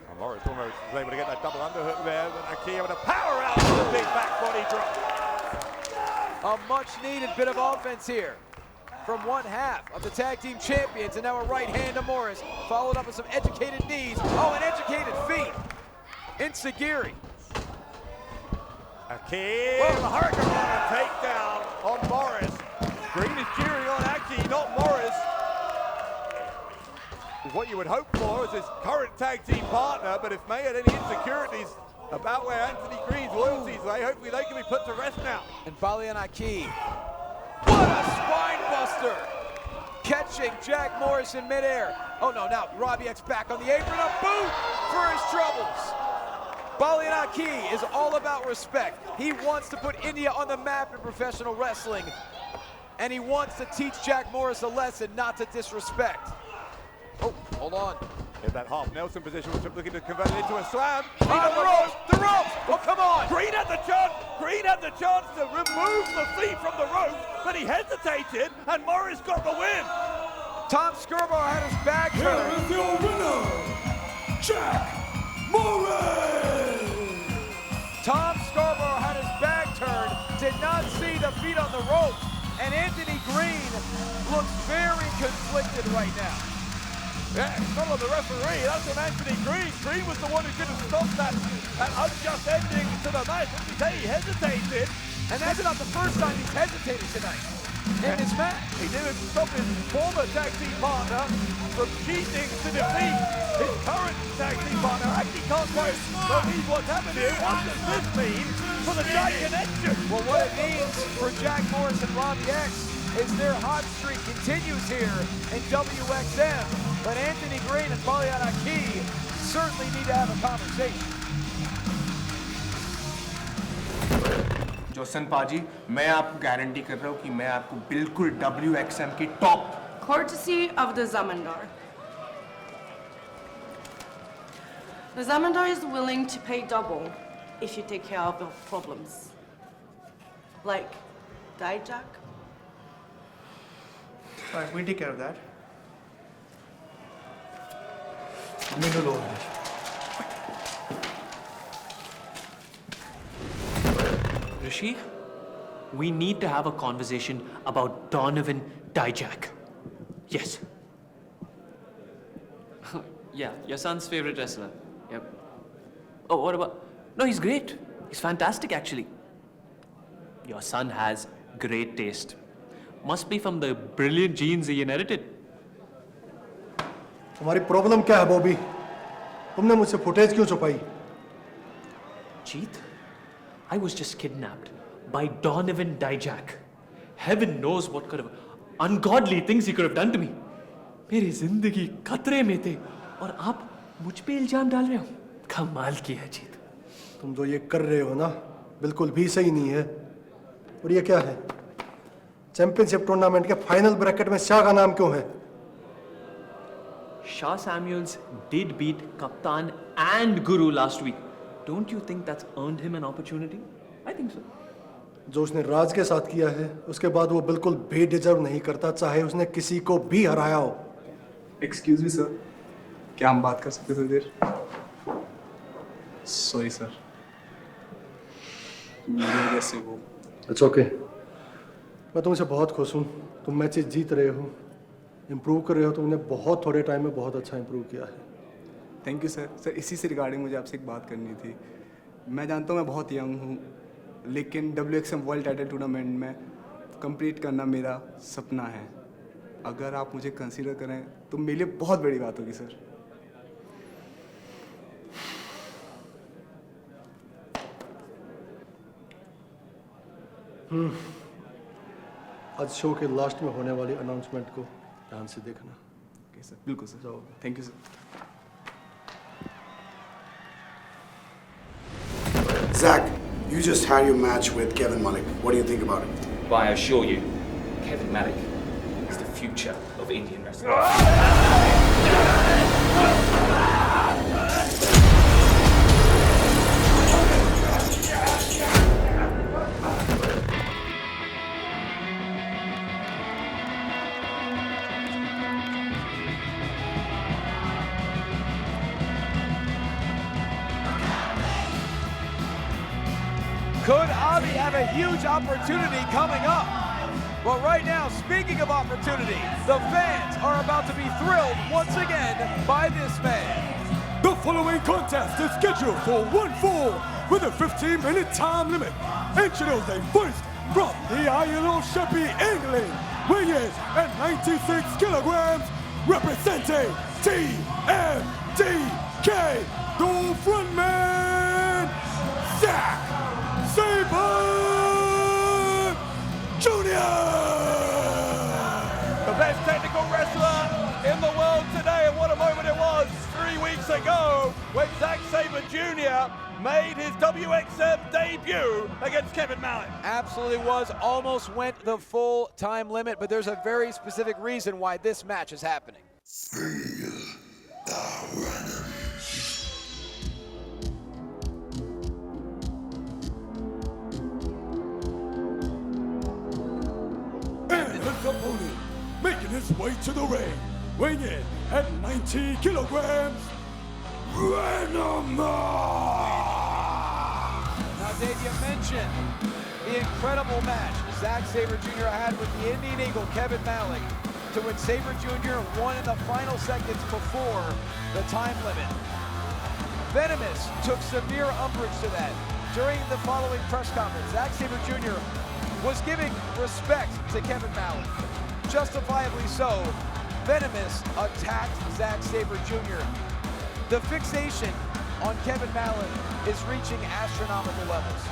Well, Morris almost was able to get that double underhook there, but Akki able to power out with a big back body drop. A much-needed bit of offense here from one half of the tag team champions, and now a right hand to Morris, followed up with some educated knees. Oh, an educated feet. Insagiri. Akki, the Hurricane takedown on Morris. Green is cheering on Akki, not Morris. What you would hope for is his current tag team partner, but if May had any insecurities about where Anthony Green's loyalties lay, hopefully they can be put to rest now. And Baliyan Akki. What a spine buster! Catching Jack Morris in midair. Oh no, now Robbie X back on the apron, a boot for his troubles. Baliyan Akki is all about respect. He wants to put India on the map in professional wrestling, and he wants to teach Jack Morris a lesson not to disrespect. Oh, hold on. In that half Nelson position, looking to convert it into a slam. The ropes! Oh, come on! Green had the chance to remove the feet from the rope, but he hesitated, and Morris got the win. Tom Scarborough had his back turned. Here is your winner, Jack Morris! Tom Scarborough had his back turned, did not see the feet on the rope, and Anthony Green looks very conflicted right now. Yeah, it's not on the referee, that's on Anthony Green. Green was the one who could have stopped that unjust ending to the match. As you say, he hesitated. And that's not the first time he's hesitated tonight in this match. He didn't stop his former tag team partner from cheating to defeat his current tag team partner. Actually can't quite believe what's happened here. What does this mean for the Jack connection? Well, what it means for Jack Morris and Robbie X is their hot streak continues here in WXM. But Anthony Green and Baliyan Akki certainly need to have a conversation. Jason पाजी, मैं आपको guarantee कर रहा हूँ कि मैं आपको बिल्कुल WXM की top. Courtesy of the Zamindar. The Zamindar is willing to pay double if you take care of your problems. Like Dijak. Alright, we'll take care of that. Rishi, we need to have a conversation about Donovan Dijak. Yes. Yeah, your son's favorite wrestler. Yep. Oh, what about... No, he's great. He's fantastic, actually. Your son has great taste. Must be from the brilliant genes he inherited. तुम्हारी problem क्या है बॉबी? तुमने मुझसे footage क्यों छुपाई? Jeet, I was just kidnapped by Donovan Dijak. Heaven knows what kind of ungodly things he could have done to me. मेरी जिंदगी खतरे में थे और आप मुझ पे इल्जाम डाल रहे हो? कमाल की है जीत. तुम जो ये कर रहे हो ना, बिल्कुल भी सही नहीं है. और ये क्या है? चैंपियनशिप टूर्नामेंट के फाइनल ब्रैकेट में शाह का नाम क्यों है? Shah Samuels did beat Kaptan and Guru last week. Don't you think that's earned him an opportunity? I think so. जो उसने राज के साथ किया है, उसके बाद वो बिल्कुल बेडिजर्व नहीं करता, चाहे उसने किसी को भी हराया हो. Excuse me, sir. क्या हम बात कर सकते थोड़ी देर? Sorry, sir. मेरे वजह से वो. It's okay. मैं तुमसे बहुत खुश हूँ. तुम मैचेस जीत रहे हो, इम्प्रूव कर रहे हो. तुमने बहुत थोड़े टाइम में बहुत अच्छा इम्प्रूव किया है. Thank you sir. सर इसी से रिगार्डिंग मुझे आपसे एक बात करनी थी. मैं जानता हूँ मैं बहुत यंग हूँ, लेकिन WXM वर्ल्ड टाइटल टूर्नामेंट में कंप्लीट करना मेरा सपना है. अगर आप मुझे कंसीडर करें तो मेरे लिए बहुत बड़ी बात होगी सर. आज शो के लास्ट में होने वाली अनाउंसमेंट को ध्यान से देखना. ओके सर, बिल्कुल sir. Thank you sir. Zack, you just had your match with Kevin Malik. What do you think about it? Well, I assure you, Kevin Malik is the future of Indian wrestling. Could Avi have a huge opportunity coming up? But right now, speaking of opportunity, the fans are about to be thrilled once again by this man. The following contest is scheduled for one fall with a 15-minute time limit. Introduce the first from the ILO-Sheppy, England, weighing in at 96 kilograms, representing TMDK, the Frontman, Zack Sabre Jr. The best technical wrestler in the world today, and what a moment it was 3 weeks ago when Zack Sabre Jr. made his WXM debut against Kevin Malik. Absolutely was, almost went the full time limit, but there's a very specific reason why this match is happening. And his opponent, making his way to the ring, weighing in at 90 kilograms, Venomous! Now, Dave, you mentioned the incredible match Zack Sabre Jr. had with the Indian Eagle, Kevin Malik, to when Sabre Jr. won in the final seconds before the time limit. Venomous took severe umbrage to that. During the following press conference, Zack Sabre Jr. was giving respect to Kevin Malik. Justifiably so, Venomous attacked Zack Sabre Jr. The fixation on Kevin Malik is reaching astronomical levels.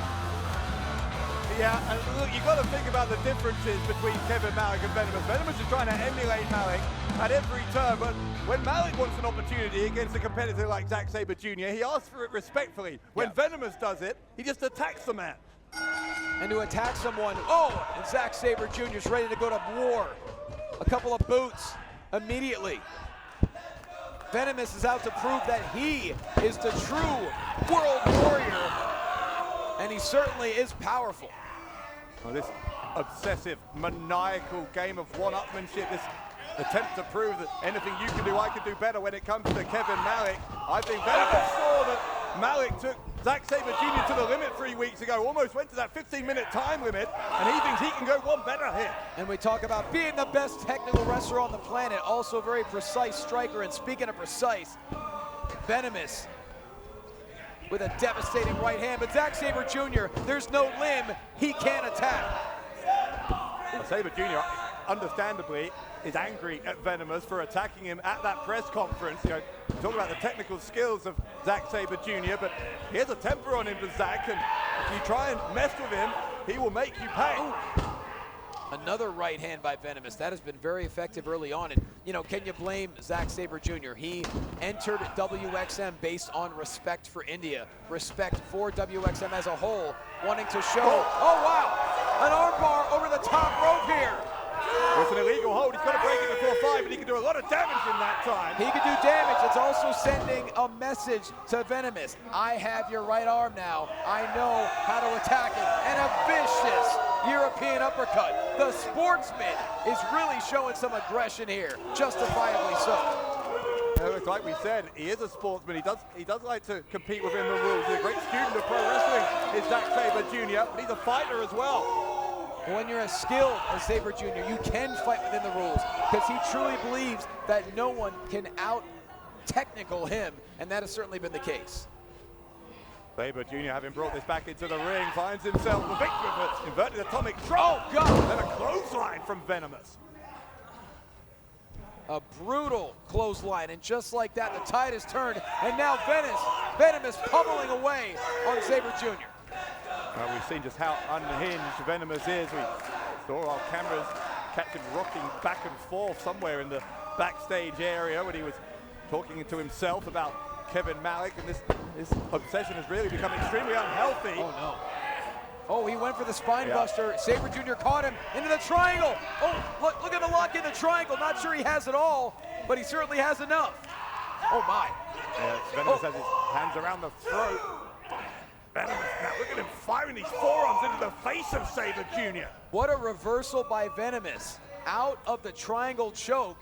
Yeah, and look, you've got to think about the differences between Kevin Malik and Venomous. Venomous is trying to emulate Malik at every turn, but when Malik wants an opportunity against a competitor like Zack Sabre Jr., he asks for it respectfully. When Venomous does it, he just attacks the man. And to attack someone, and Zack Sabre Jr. is ready to go to war. A couple of boots immediately. Venomous is out to prove that he is the true world warrior, and he certainly is powerful. Well, this obsessive, maniacal game of one-upmanship, this attempt to prove that anything you can do, I can do better when it comes to Kevin Malik. I think Venomous saw that Malik took Zack Sabre Jr. to the limit 3 weeks ago, almost went to that 15-minute time limit, and he thinks he can go one better here. And we talk about being the best technical wrestler on the planet, also a very precise striker, and speaking of precise, Venomous with a devastating right hand, but Zack Sabre Jr., there's no limb he can't attack. Well, Sabre Jr., understandably, is angry at Venomous for attacking him at that press conference. You know, talk about the technical skills of Zack Sabre Jr., but he has a temper on him to Zack, and if you try and mess with him, he will make you pay. Another right hand by Venomous. That has been very effective early on. And, you know, can you blame Zack Sabre Jr.? He entered WXM based on respect for India, respect for WXM as a whole, wanting to show, oh wow, an armbar over the top rope here. It's an illegal hold. He's got to break it before 5, but he can do a lot of damage in that time. He can do damage. It's also sending a message to Venomous. I have your right arm now. I know how to attack it. And a vicious European uppercut. The sportsman is really showing some aggression here, justifiably so. Like we said, he is a sportsman. He does like to compete within the rules. He's a great student of pro wrestling, is Zack Sabre Jr., but he's a fighter as well. When you're as skilled as Sabre Jr., you can fight within the rules, because he truly believes that no one can out-technical him, and that has certainly been the case. Sabre Jr., having brought this back into the ring, finds himself the victory of an inverted atomic drop. Oh, God! And then a clothesline from Venomous. A brutal clothesline, and just like that, the tide has turned, and now Venomous pummeling away on Sabre Jr. Well, we've seen just how unhinged Venomous is. We saw our cameras catch him rocking back and forth somewhere in the backstage area when he was talking to himself about Kevin Malik, and this obsession has really become extremely unhealthy. Oh, no. Oh, he went for the spine buster. Sabre Jr. caught him into the triangle. Oh, look at the lock in the triangle. Not sure he has it all. but he certainly has enough. Oh my. Yeah, Venomous has his hands around the throat. Venomous now, look at him firing these forearms into the face of Sabre Jr. What a reversal by Venomous. Out of the triangle choke,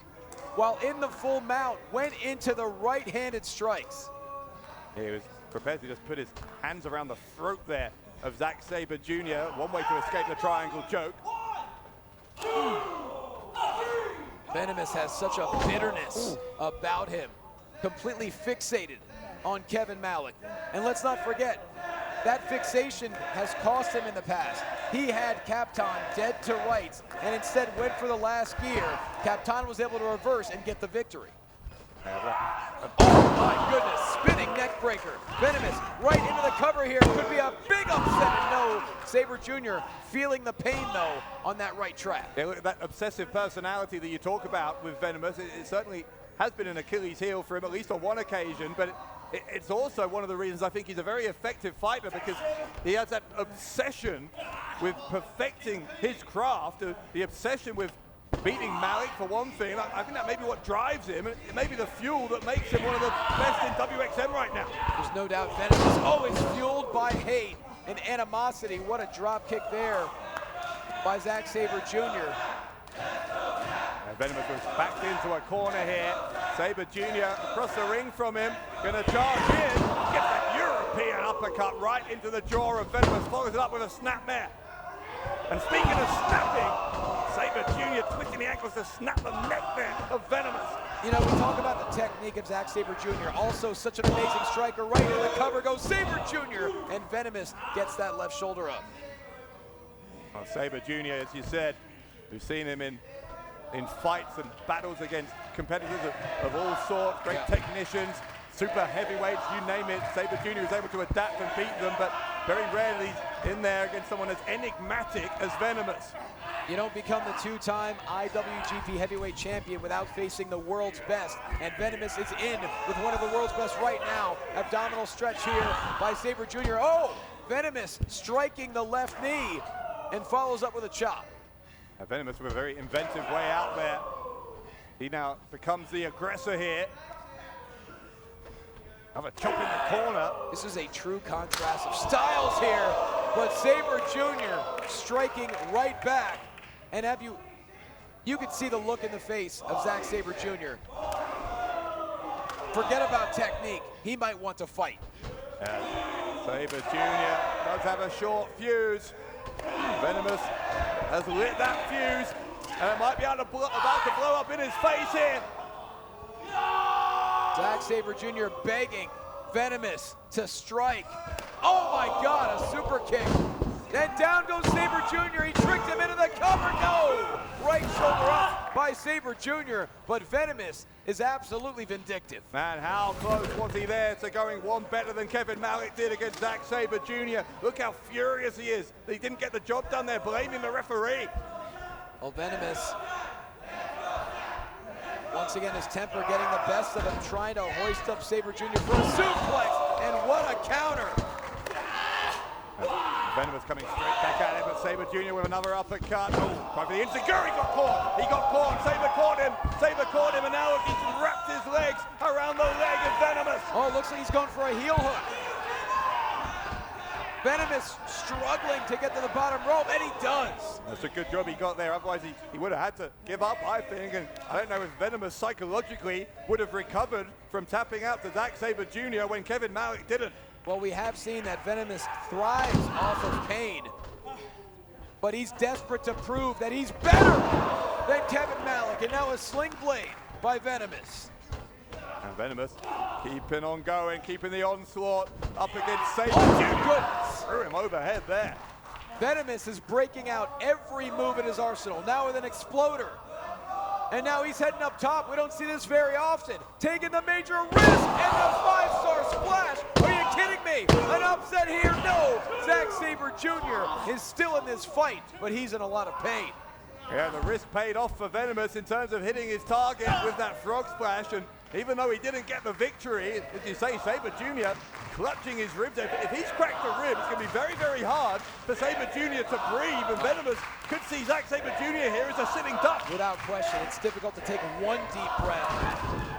while in the full mount, went into the right-handed strikes. He was prepared to just put his hands around the throat there of Zack Sabre Jr. One way to escape the triangle choke. Venomous has such a bitterness about him. Completely fixated on Kevin Malik. And let's not forget, that fixation has cost him in the past. He had Captain dead to rights and instead went for the last gear. Captain was able to reverse and get the victory. Oh my goodness, spinning neck breaker. Venomous right into the cover here. Could be a big upset. And no, Sabre Jr. feeling the pain though on that right trap. Yeah, look at that obsessive personality that you talk about with Venomous. It certainly has been an Achilles heel for him, at least on one occasion, but it's also one of the reasons I think he's a very effective fighter, because he has that obsession with perfecting his craft, the obsession with beating Malik for one thing. I think that may be what drives him, and it may be the fuel that makes him one of the best in WXM right now. There's no doubt Venomous always fueled by hate and animosity. What a drop kick there by Zack Sabre Jr. Venomous was backed into a corner here. Sabre Jr. across the ring from him, gonna charge in, get that European uppercut right into the jaw of Venomous, follows it up with a snapmare. And speaking of snapping, Sabre Jr. twisting the ankles to snap the neck there of Venomous. You know, we talk about the technique of Zack Sabre Jr. Also such an amazing striker. Right into the cover goes Sabre Jr. And Venomous gets that left shoulder up. Well, Sabre Jr., as you said, we've seen him in fights and battles against competitors of all sorts, great technicians, super heavyweights, you name it. Sabre Jr. is able to adapt and beat them, but very rarely in there against someone as enigmatic as Venomous. You don't become the two-time IWGP heavyweight champion without facing the world's best, and Venomous is in with one of the world's best right now. Abdominal stretch here by Sabre Jr. Oh, Venomous striking the left knee and follows up with a chop. Venomous with a very inventive way out there. He now becomes the aggressor here. Have a chop in the corner. This is a true contrast of styles here, but Sabre Jr. striking right back. And you could see the look in the face of Zack Sabre Jr. Forget about technique. He might want to fight. Sabre Jr. does have a short fuse. Venomous has lit that fuse, and it might be about to blow up in his face here. Zack Sabre Jr. begging Venomous to strike. Oh my God, a super kick. Then down goes Sabre Jr. He tricked him into the cover. No! Right shoulder up by Sabre Jr. But Venomous is absolutely vindictive. Man, how close was he there to going one better than Kevin Malik did against Zack Sabre Jr. Look how furious he is that he didn't get the job done there, blaming the referee. Well, Venomous, once again, his temper getting the best of him, trying to hoist up Sabre Jr. for a suplex, and what a counter. Venomous coming straight back at him, but Sabre Jr. with another uppercut. Oh, for the insecure, he got caught. He got caught. Sabre caught him, and now he's wrapped his legs around the leg of Venomous. Oh, looks like he's going for a heel hook. Venomous struggling to get to the bottom rope, and he does. That's a good job he got there. Otherwise, he would have had to give up, I think. And I don't know if Venomous psychologically would have recovered from tapping out to Zack Sabre Jr. when Kevin Malik didn't. Well, we have seen that Venomous thrives off of pain, but he's desperate to prove that he's better than Kevin Malik, and now a sling blade by Venomous. And Venomous keeping on going, keeping the onslaught up against Sabre Jr. Goodness. Threw him overhead there. Venomous is breaking out every move in his arsenal, now with an exploder. And now he's heading up top. We don't see this very often. Taking the major risk and the 5-star splash. Are you kidding me? An upset here? No. Zack Sabre Jr. is still in this fight, but he's in a lot of pain. Yeah, the risk paid off for Venomous in terms of hitting his target with that frog splash, and Even though he didn't get the victory, as you say, Sabre Jr. clutching his ribs. If he's cracked a rib, it's going to be very, very hard for Sabre Jr. to breathe, and Venomous could see Zack Sabre Jr. here as a sitting duck. Without question, it's difficult to take one deep breath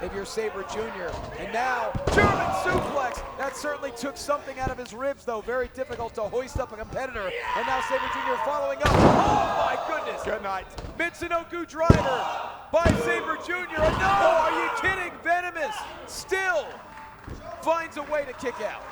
if you're Sabre Jr. And now, German suplex! That certainly took something out of his ribs, though. Very difficult to hoist up a competitor. And now Sabre Jr. following up. Oh my goodness! Good night. Michinoku driver by Sabre Jr. And no, are you kidding? Venomous still finds a way to kick out.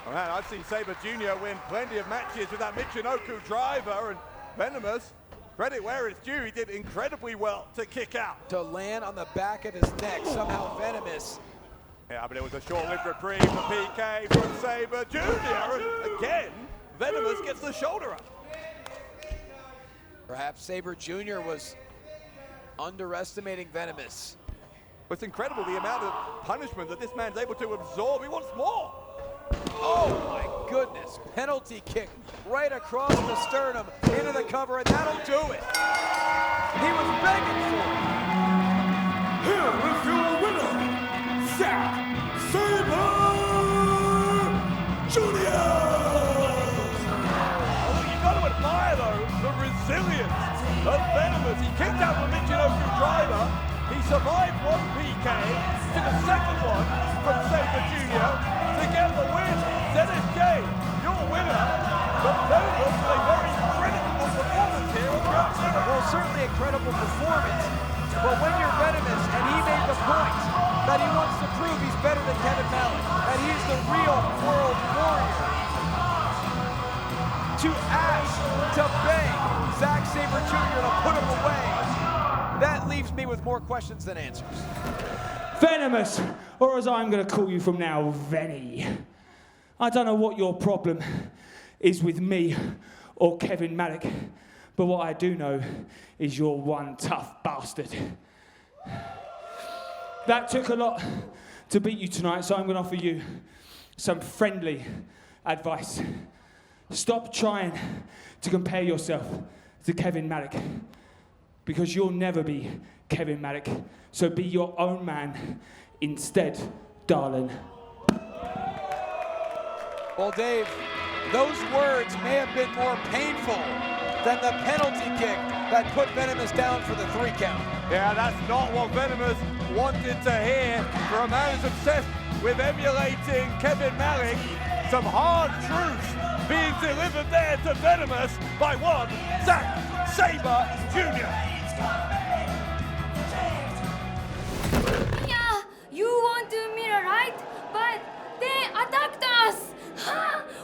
Oh man, I've seen Sabre Jr. win plenty of matches with that Michinoku driver, and Venomous, credit where it's due, he did incredibly well to kick out. To land on the back of his neck, somehow Venomous. Yeah, but it was a short-lived reprieve, the PK from Sabre Jr. And again, Venomous gets the shoulder up. Perhaps Sabre Jr. was underestimating Venomous. It's incredible the amount of punishment that this man's able to absorb. He wants more. Oh my goodness, penalty kick right across the sternum into the cover, and that'll do it. He was begging for it. Here is your winner, Zack Sabre Jr. Oh, you've got to admire, though, the resilience of Venomous. He kicked out the Michinoku driver. He survived one PK, took a second one from Sabre Jr. to get the win. ZSJ, your winner, but Venomous with a very critical performance here on Ground Zero. Well, certainly a credible performance, but when you're Venomous, and he made the point that he wants to prove he's better than Kevin Malik, that he's the real world warrior, to ask, to beg Zack Sabre Jr. to put him away, that leaves me with more questions than answers. Venomous, or as I'm going to call you from now, Venny. I don't know what your problem is with me or Kevin Malik, but what I do know is you're one tough bastard. That took a lot to beat you tonight, so I'm going to offer you some friendly advice. Stop trying to compare yourself to Kevin Malik, because you'll never be Kevin Malik. So be your own man instead, darling. Well, Dave, those words may have been more painful than the penalty kick that put Venomous down for the 3 count. Yeah, that's not what Venomous wanted to hear. For a man who's obsessed with emulating Kevin Malik, some hard truths being delivered there to Venomous by one Zack Sabre Jr. Yeah, you want to mirror, right? But they attacked us.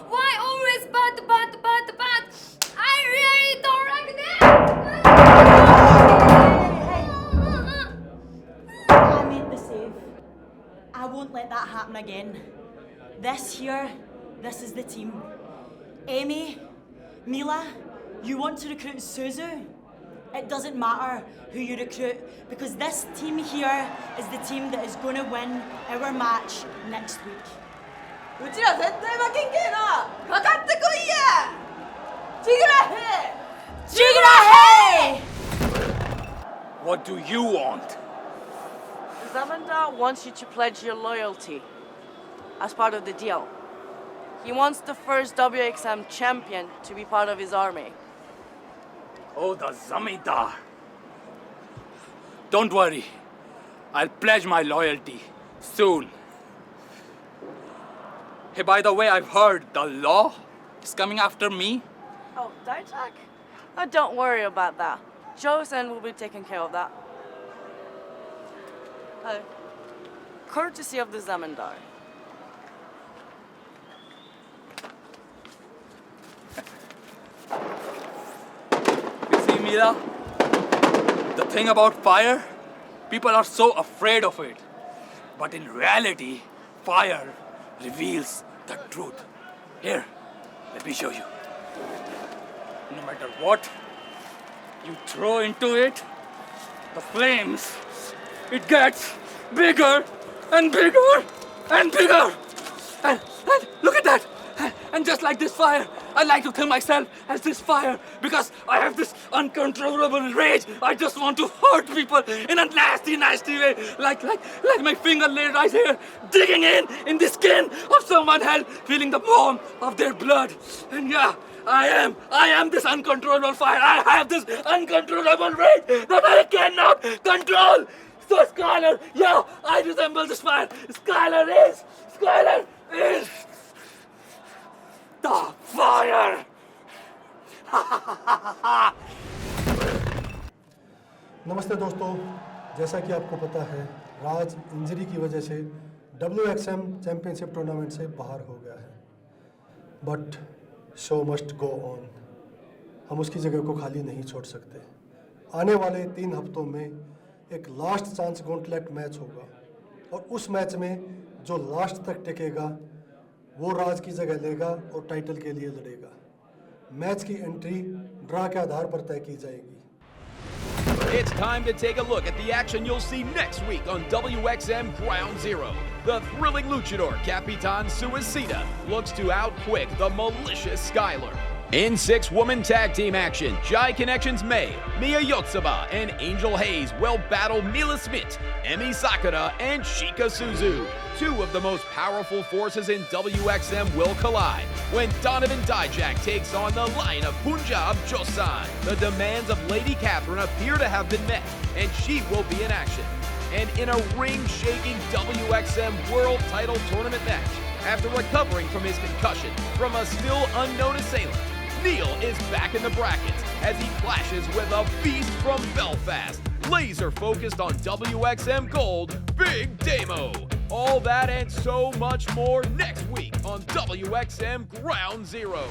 Why always but? I really don't like that. I made the save. I won't let that happen again. This is the team. Amy, Mila, you want to recruit Suzu? It doesn't matter who you recruit, because this team here is the team that is going to win our match next week. What do you want? Zamindar wants you to pledge your loyalty as part of the deal. He wants the first WXM champion to be part of his army. Oh, the Zamindar. Don't worry. I'll pledge my loyalty soon. Hey, by the way, I've heard the law is coming after me. Oh, Dijak? Oh, don't worry about that. Josen will be taking care of that. Courtesy of the Zamindar. You see, Mila? The thing about fire, people are so afraid of it. But in reality, fire reveals the truth. Here, let me show you. No matter what you throw into it, the flames, it gets bigger and bigger and bigger. And look at that. And just like this fire, I like to think myself as this fire because I have this uncontrollable rage. I just want to hurt people in a nasty, nasty way. Like my finger laid right here, digging in the skin of someone else, feeling the warmth of their blood. And yeah, I am this uncontrollable fire. I have this uncontrollable rage that I cannot control. So Skylar, yeah, I resemble this fire. Skylar is the fire. नमस्ते दोस्तों, जैसा कि आपको पता है, राज injury की वजह से WXM चैंपियनशिप टूर्नामेंट से बाहर हो गया है। But show must go on. हम उसकी जगह को खाली नहीं छोड़ सकते। आने वाले 3 हफ्तों में एक लास्ट चांस गॉन्टलेट मैच होगा और उस मैच में जो लास्ट तक टिकेगा वो राज की जगह लेगा और टाइटल के लिए लड़ेगा। मैच की एंट्री ड्रा के आधार पर तय की जाएगी। It's time to take a look at the action you'll see next week on WXM Ground Zero. The thrilling luchador Capitan Suicida looks to outquick the malicious Skylar. In 6-woman tag team action, Jai Connections May, Mia Yotsaba, and Angel Hayes will battle Mila Smith, Emi Sakura, and Shika Suzu. 2 of the most powerful forces in WXM will collide when Donovan Dijak takes on the Lion of Punjab, Josan. The demands of Lady Catherine appear to have been met, and she will be in action. And in a ring-shaking WXM World Title Tournament match, after recovering from his concussion from a still unknown assailant, Neel is back in the brackets as he clashes with a beast from Belfast, laser focused on WXM Gold, Big Damo. All that and so much more next week on WXM Ground Zero.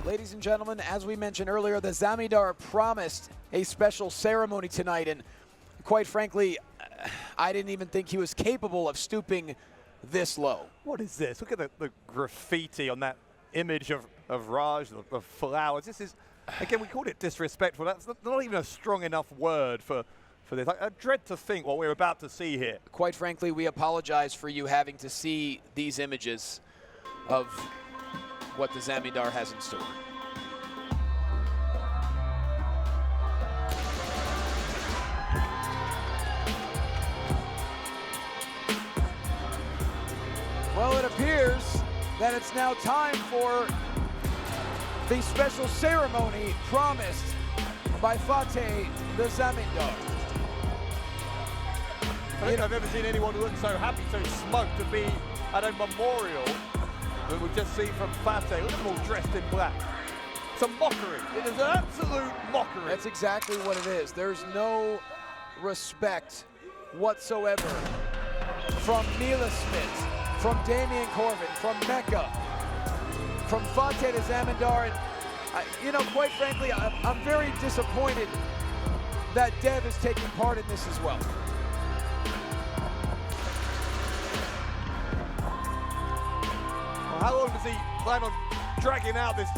Ladies and gentlemen, as we mentioned earlier, the Zamindar promised a special ceremony tonight, and quite frankly, I didn't even think he was capable of stooping this low. What is this? Look at the graffiti on that image of Raj, the flowers. This is, again, we called it disrespectful. That's not even a strong enough word for this. I dread to think what we're about to see here. Quite frankly, we apologize for you having to see these images of what the Zamindar has in store. Well, it appears that it's now time for the special ceremony promised by Fateh The Zamindar. I think I've never seen anyone look so happy, so smug to be at a memorial that we've just seen from Fateh. Look at them all dressed in black. It's a mockery. It is an absolute mockery. That's exactly what it is. There's no respect whatsoever from Mila Smith, from Damian Corbin, from Mecca, from Fateh The Zamindar. And, you know, quite frankly, I'm very disappointed that Dev is taking part in this as well. Well, how long does he plan on dragging out this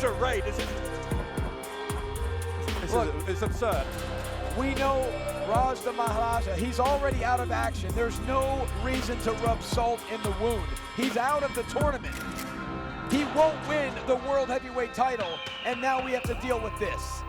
charade? It's absurd. We know Raj the Maharaja, he's already out of action. There's no reason to rub salt in the wound. He's out of the tournament. He won't win the World Heavyweight title, and now we have to deal with this.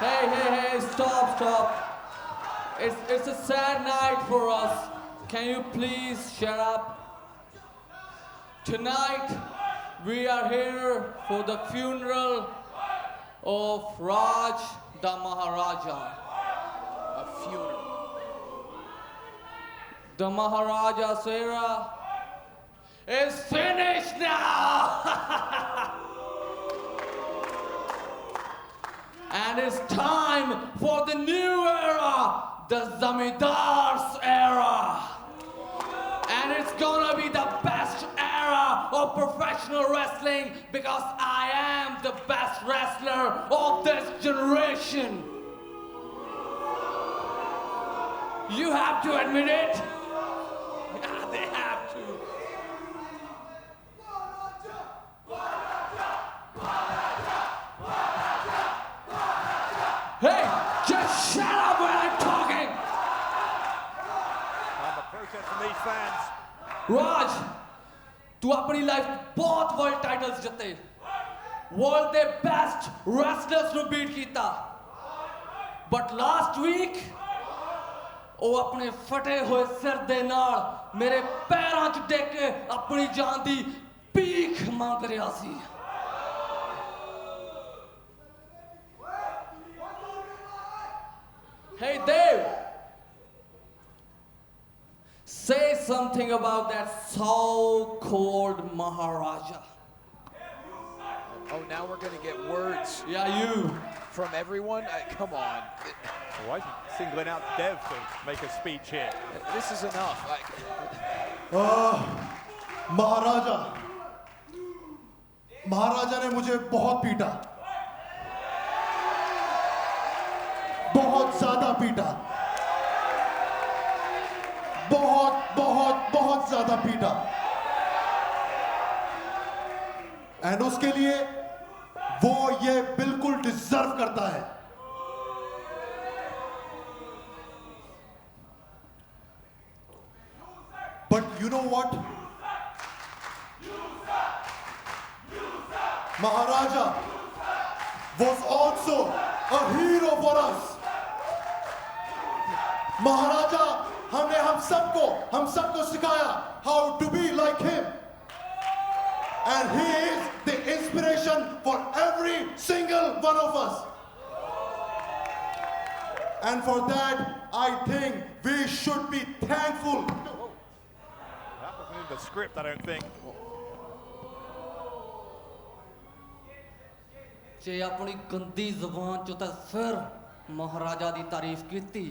Hey, stop. It's a sad night for us. Can you please shut up? Tonight, we are here for the funeral of Raj the Maharaja. A funeral. The Maharaja's era is finished now! And it's time for the new era, the Zamindar's era. And it's gonna be the best era of professional wrestling because I am the best wrestler of this generation. You have to admit it. Yeah, they have to. Hey, just shut up when I'm talking. And the protest from these fans. Raj, तू अपनी life बहुत world titles जिते world दे best wrestlers ਨੂੰ beat ਕੀਤਾ but last week ਉਹ ਆਪਣੇ ਫਟੇ ਹੋਏ ਸਿਰ ਦੇ ਨਾਲ ਮੇਰੇ ਪੈਰਾਂ 'ਚ ਡਿੱਗ ਕੇ ਆਪਣੀ ਜਾਨ ਦੀ ਭੀਖ ਮੰਗ ਰਿਹਾ ਸੀ Hey Dave, say something about that so-called Maharaja. Oh, now we're going to get words. Yeah, you. From everyone? Come on. Why is he singling out Dev to make a speech here? This is enough. महाराजा महाराजा ने मुझे बहुत पीटा बहुत ज्यादा पीटा बहुत ज्यादा पीटा एंड उसके लिए वो ये बिल्कुल डिजर्व करता है but you know what Maharaja was also a hero for us. Maharaja हमने हम सबको सिखाया how to be like him. And he is the inspiration for every single one of us. And for that, I think we should be thankful. That wasn't in the script, I don't think. ਜੇ ਆਪਣੀ ਗੰਦੀ ਜ਼ੁਬਾਨ ਚੋਂ ਤਾਂ ਫਿਰ ਮਹਾਰਾਜਾ ਦੀ ਤਾਰੀਫ ਕੀਤੀ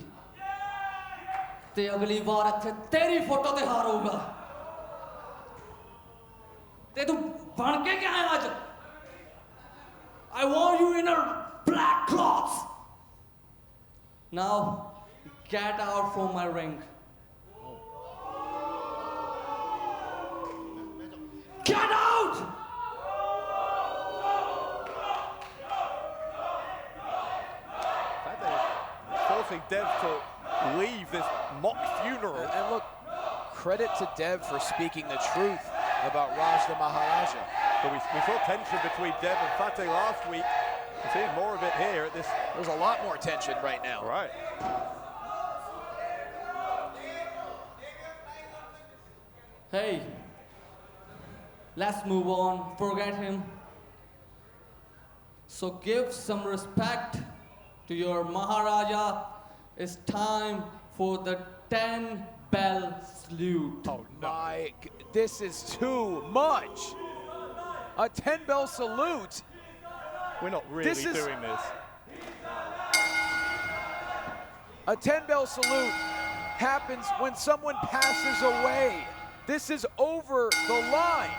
ਤੇ ਅਗਲੀ ਵਾਰ ਇੱਥੇ ਤੇਰੀ ਫੋਟੋ ਤੇ ਹਾਰ ਹੋਊਗਾ ਤੇ ਤੂੰ ਬਣ ਕੇ ਕਿਆ ਆਇਆ ਅੱਜ I want you in a black cloth now get out from my ring get out Forcing Dev to leave this mock funeral. And look, credit to Dev for speaking the truth about Raj the Maharaja. But we saw tension between Dev and Fateh last week. We're seeing more of it here at this. There's a lot more tension right now. Right. Hey, let's move on. Forget him. So give some respect to your Maharaja. It's time for the 10-bell salute. Oh, Mike, this is too much. A 10-bell salute. We're not really doing this. A 10-bell salute happens when someone passes away. This is over the line.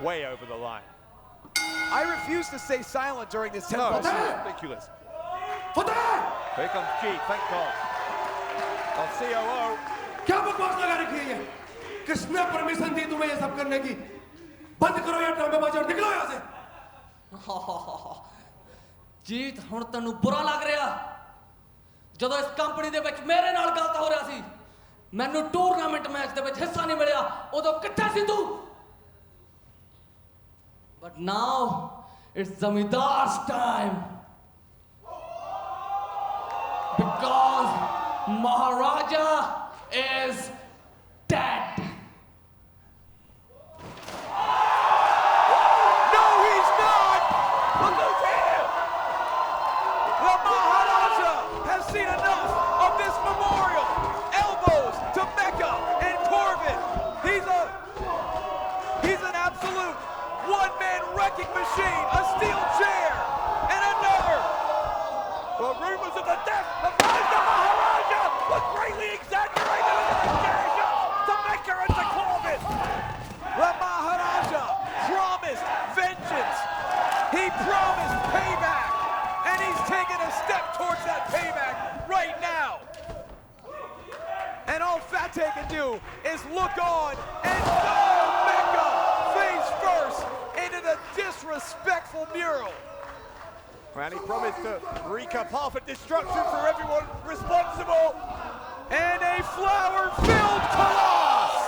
Way over the line. I refuse to stay silent during this 10-bell salute. It's ridiculous. Here comes G, thank God. Our COO. क्या बकवास लगा रखी है ये? किसने permission दी तुम्हें ये सब करने की? बंद करो ये ड्रामेबाजी और निकलो यहाँ से। जीत ਹੁਣ ਤੈਨੂੰ ਬੁਰਾ ਲੱਗ ਰਿਹਾ ਜਦੋਂ ਇਸ ਕੰਪਨੀ ਦੇ ਵਿੱਚ ਮੇਰੇ ਨਾਲ ਗਲਤ ਹੋ ਰਿਹਾ ਸੀ ਮੈਨੂੰ ਟੂਰਨਾਮੈਂਟ ਮੈਚ ਦੇ ਵਿੱਚ ਹਿੱਸਾ ਨਹੀਂ ਮਿਲਿਆ ਉਦੋਂ ਕਿੱਥੇ ਸੀ ਤੂੰ But now it's Zamindar's time because Maharaja is dead. No, he's not! Look who's here! The Maharaja has seen enough of this memorial. Elbows to Mecca and Corbin. He's an absolute one-man wrecking machine. A steel chair and another. Well, rumors of the death of The Maharaja was greatly exaggerated in the game. Fonte can do is look on and go Mecca face first into the disrespectful mural. And he promised to wreak a path of destruction for everyone responsible. And a flower-filled Colossus.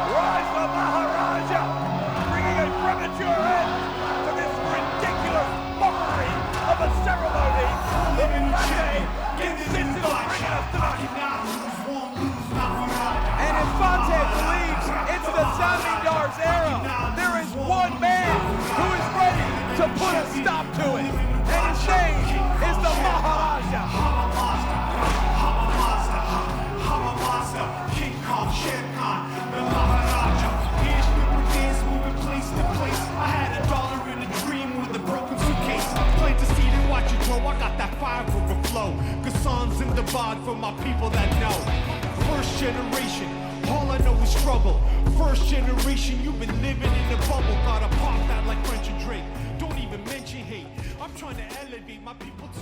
Rise the Maharaja, bringing a premature end to this ridiculous mockery of a ceremony that Fateh insisted on bringing us tonight. And if Fonte believes it's the Zamindar's era, there is one man who is ready to put a stop to it. And his name is the Maharaja. King Kong, Shere Khan, the Maharaja. Hands with dance, moving place to place. I had $1 in a dream with a broken suitcase. Plant a seed and watch it grow. I got that fire overflow. Gassan's in the bod for my people that know. First generation, all I know is struggle. First generation, you've been living in a bubble. Gotta pop that like French and Drake. Don't even mention hate. I'm trying to elevate my people to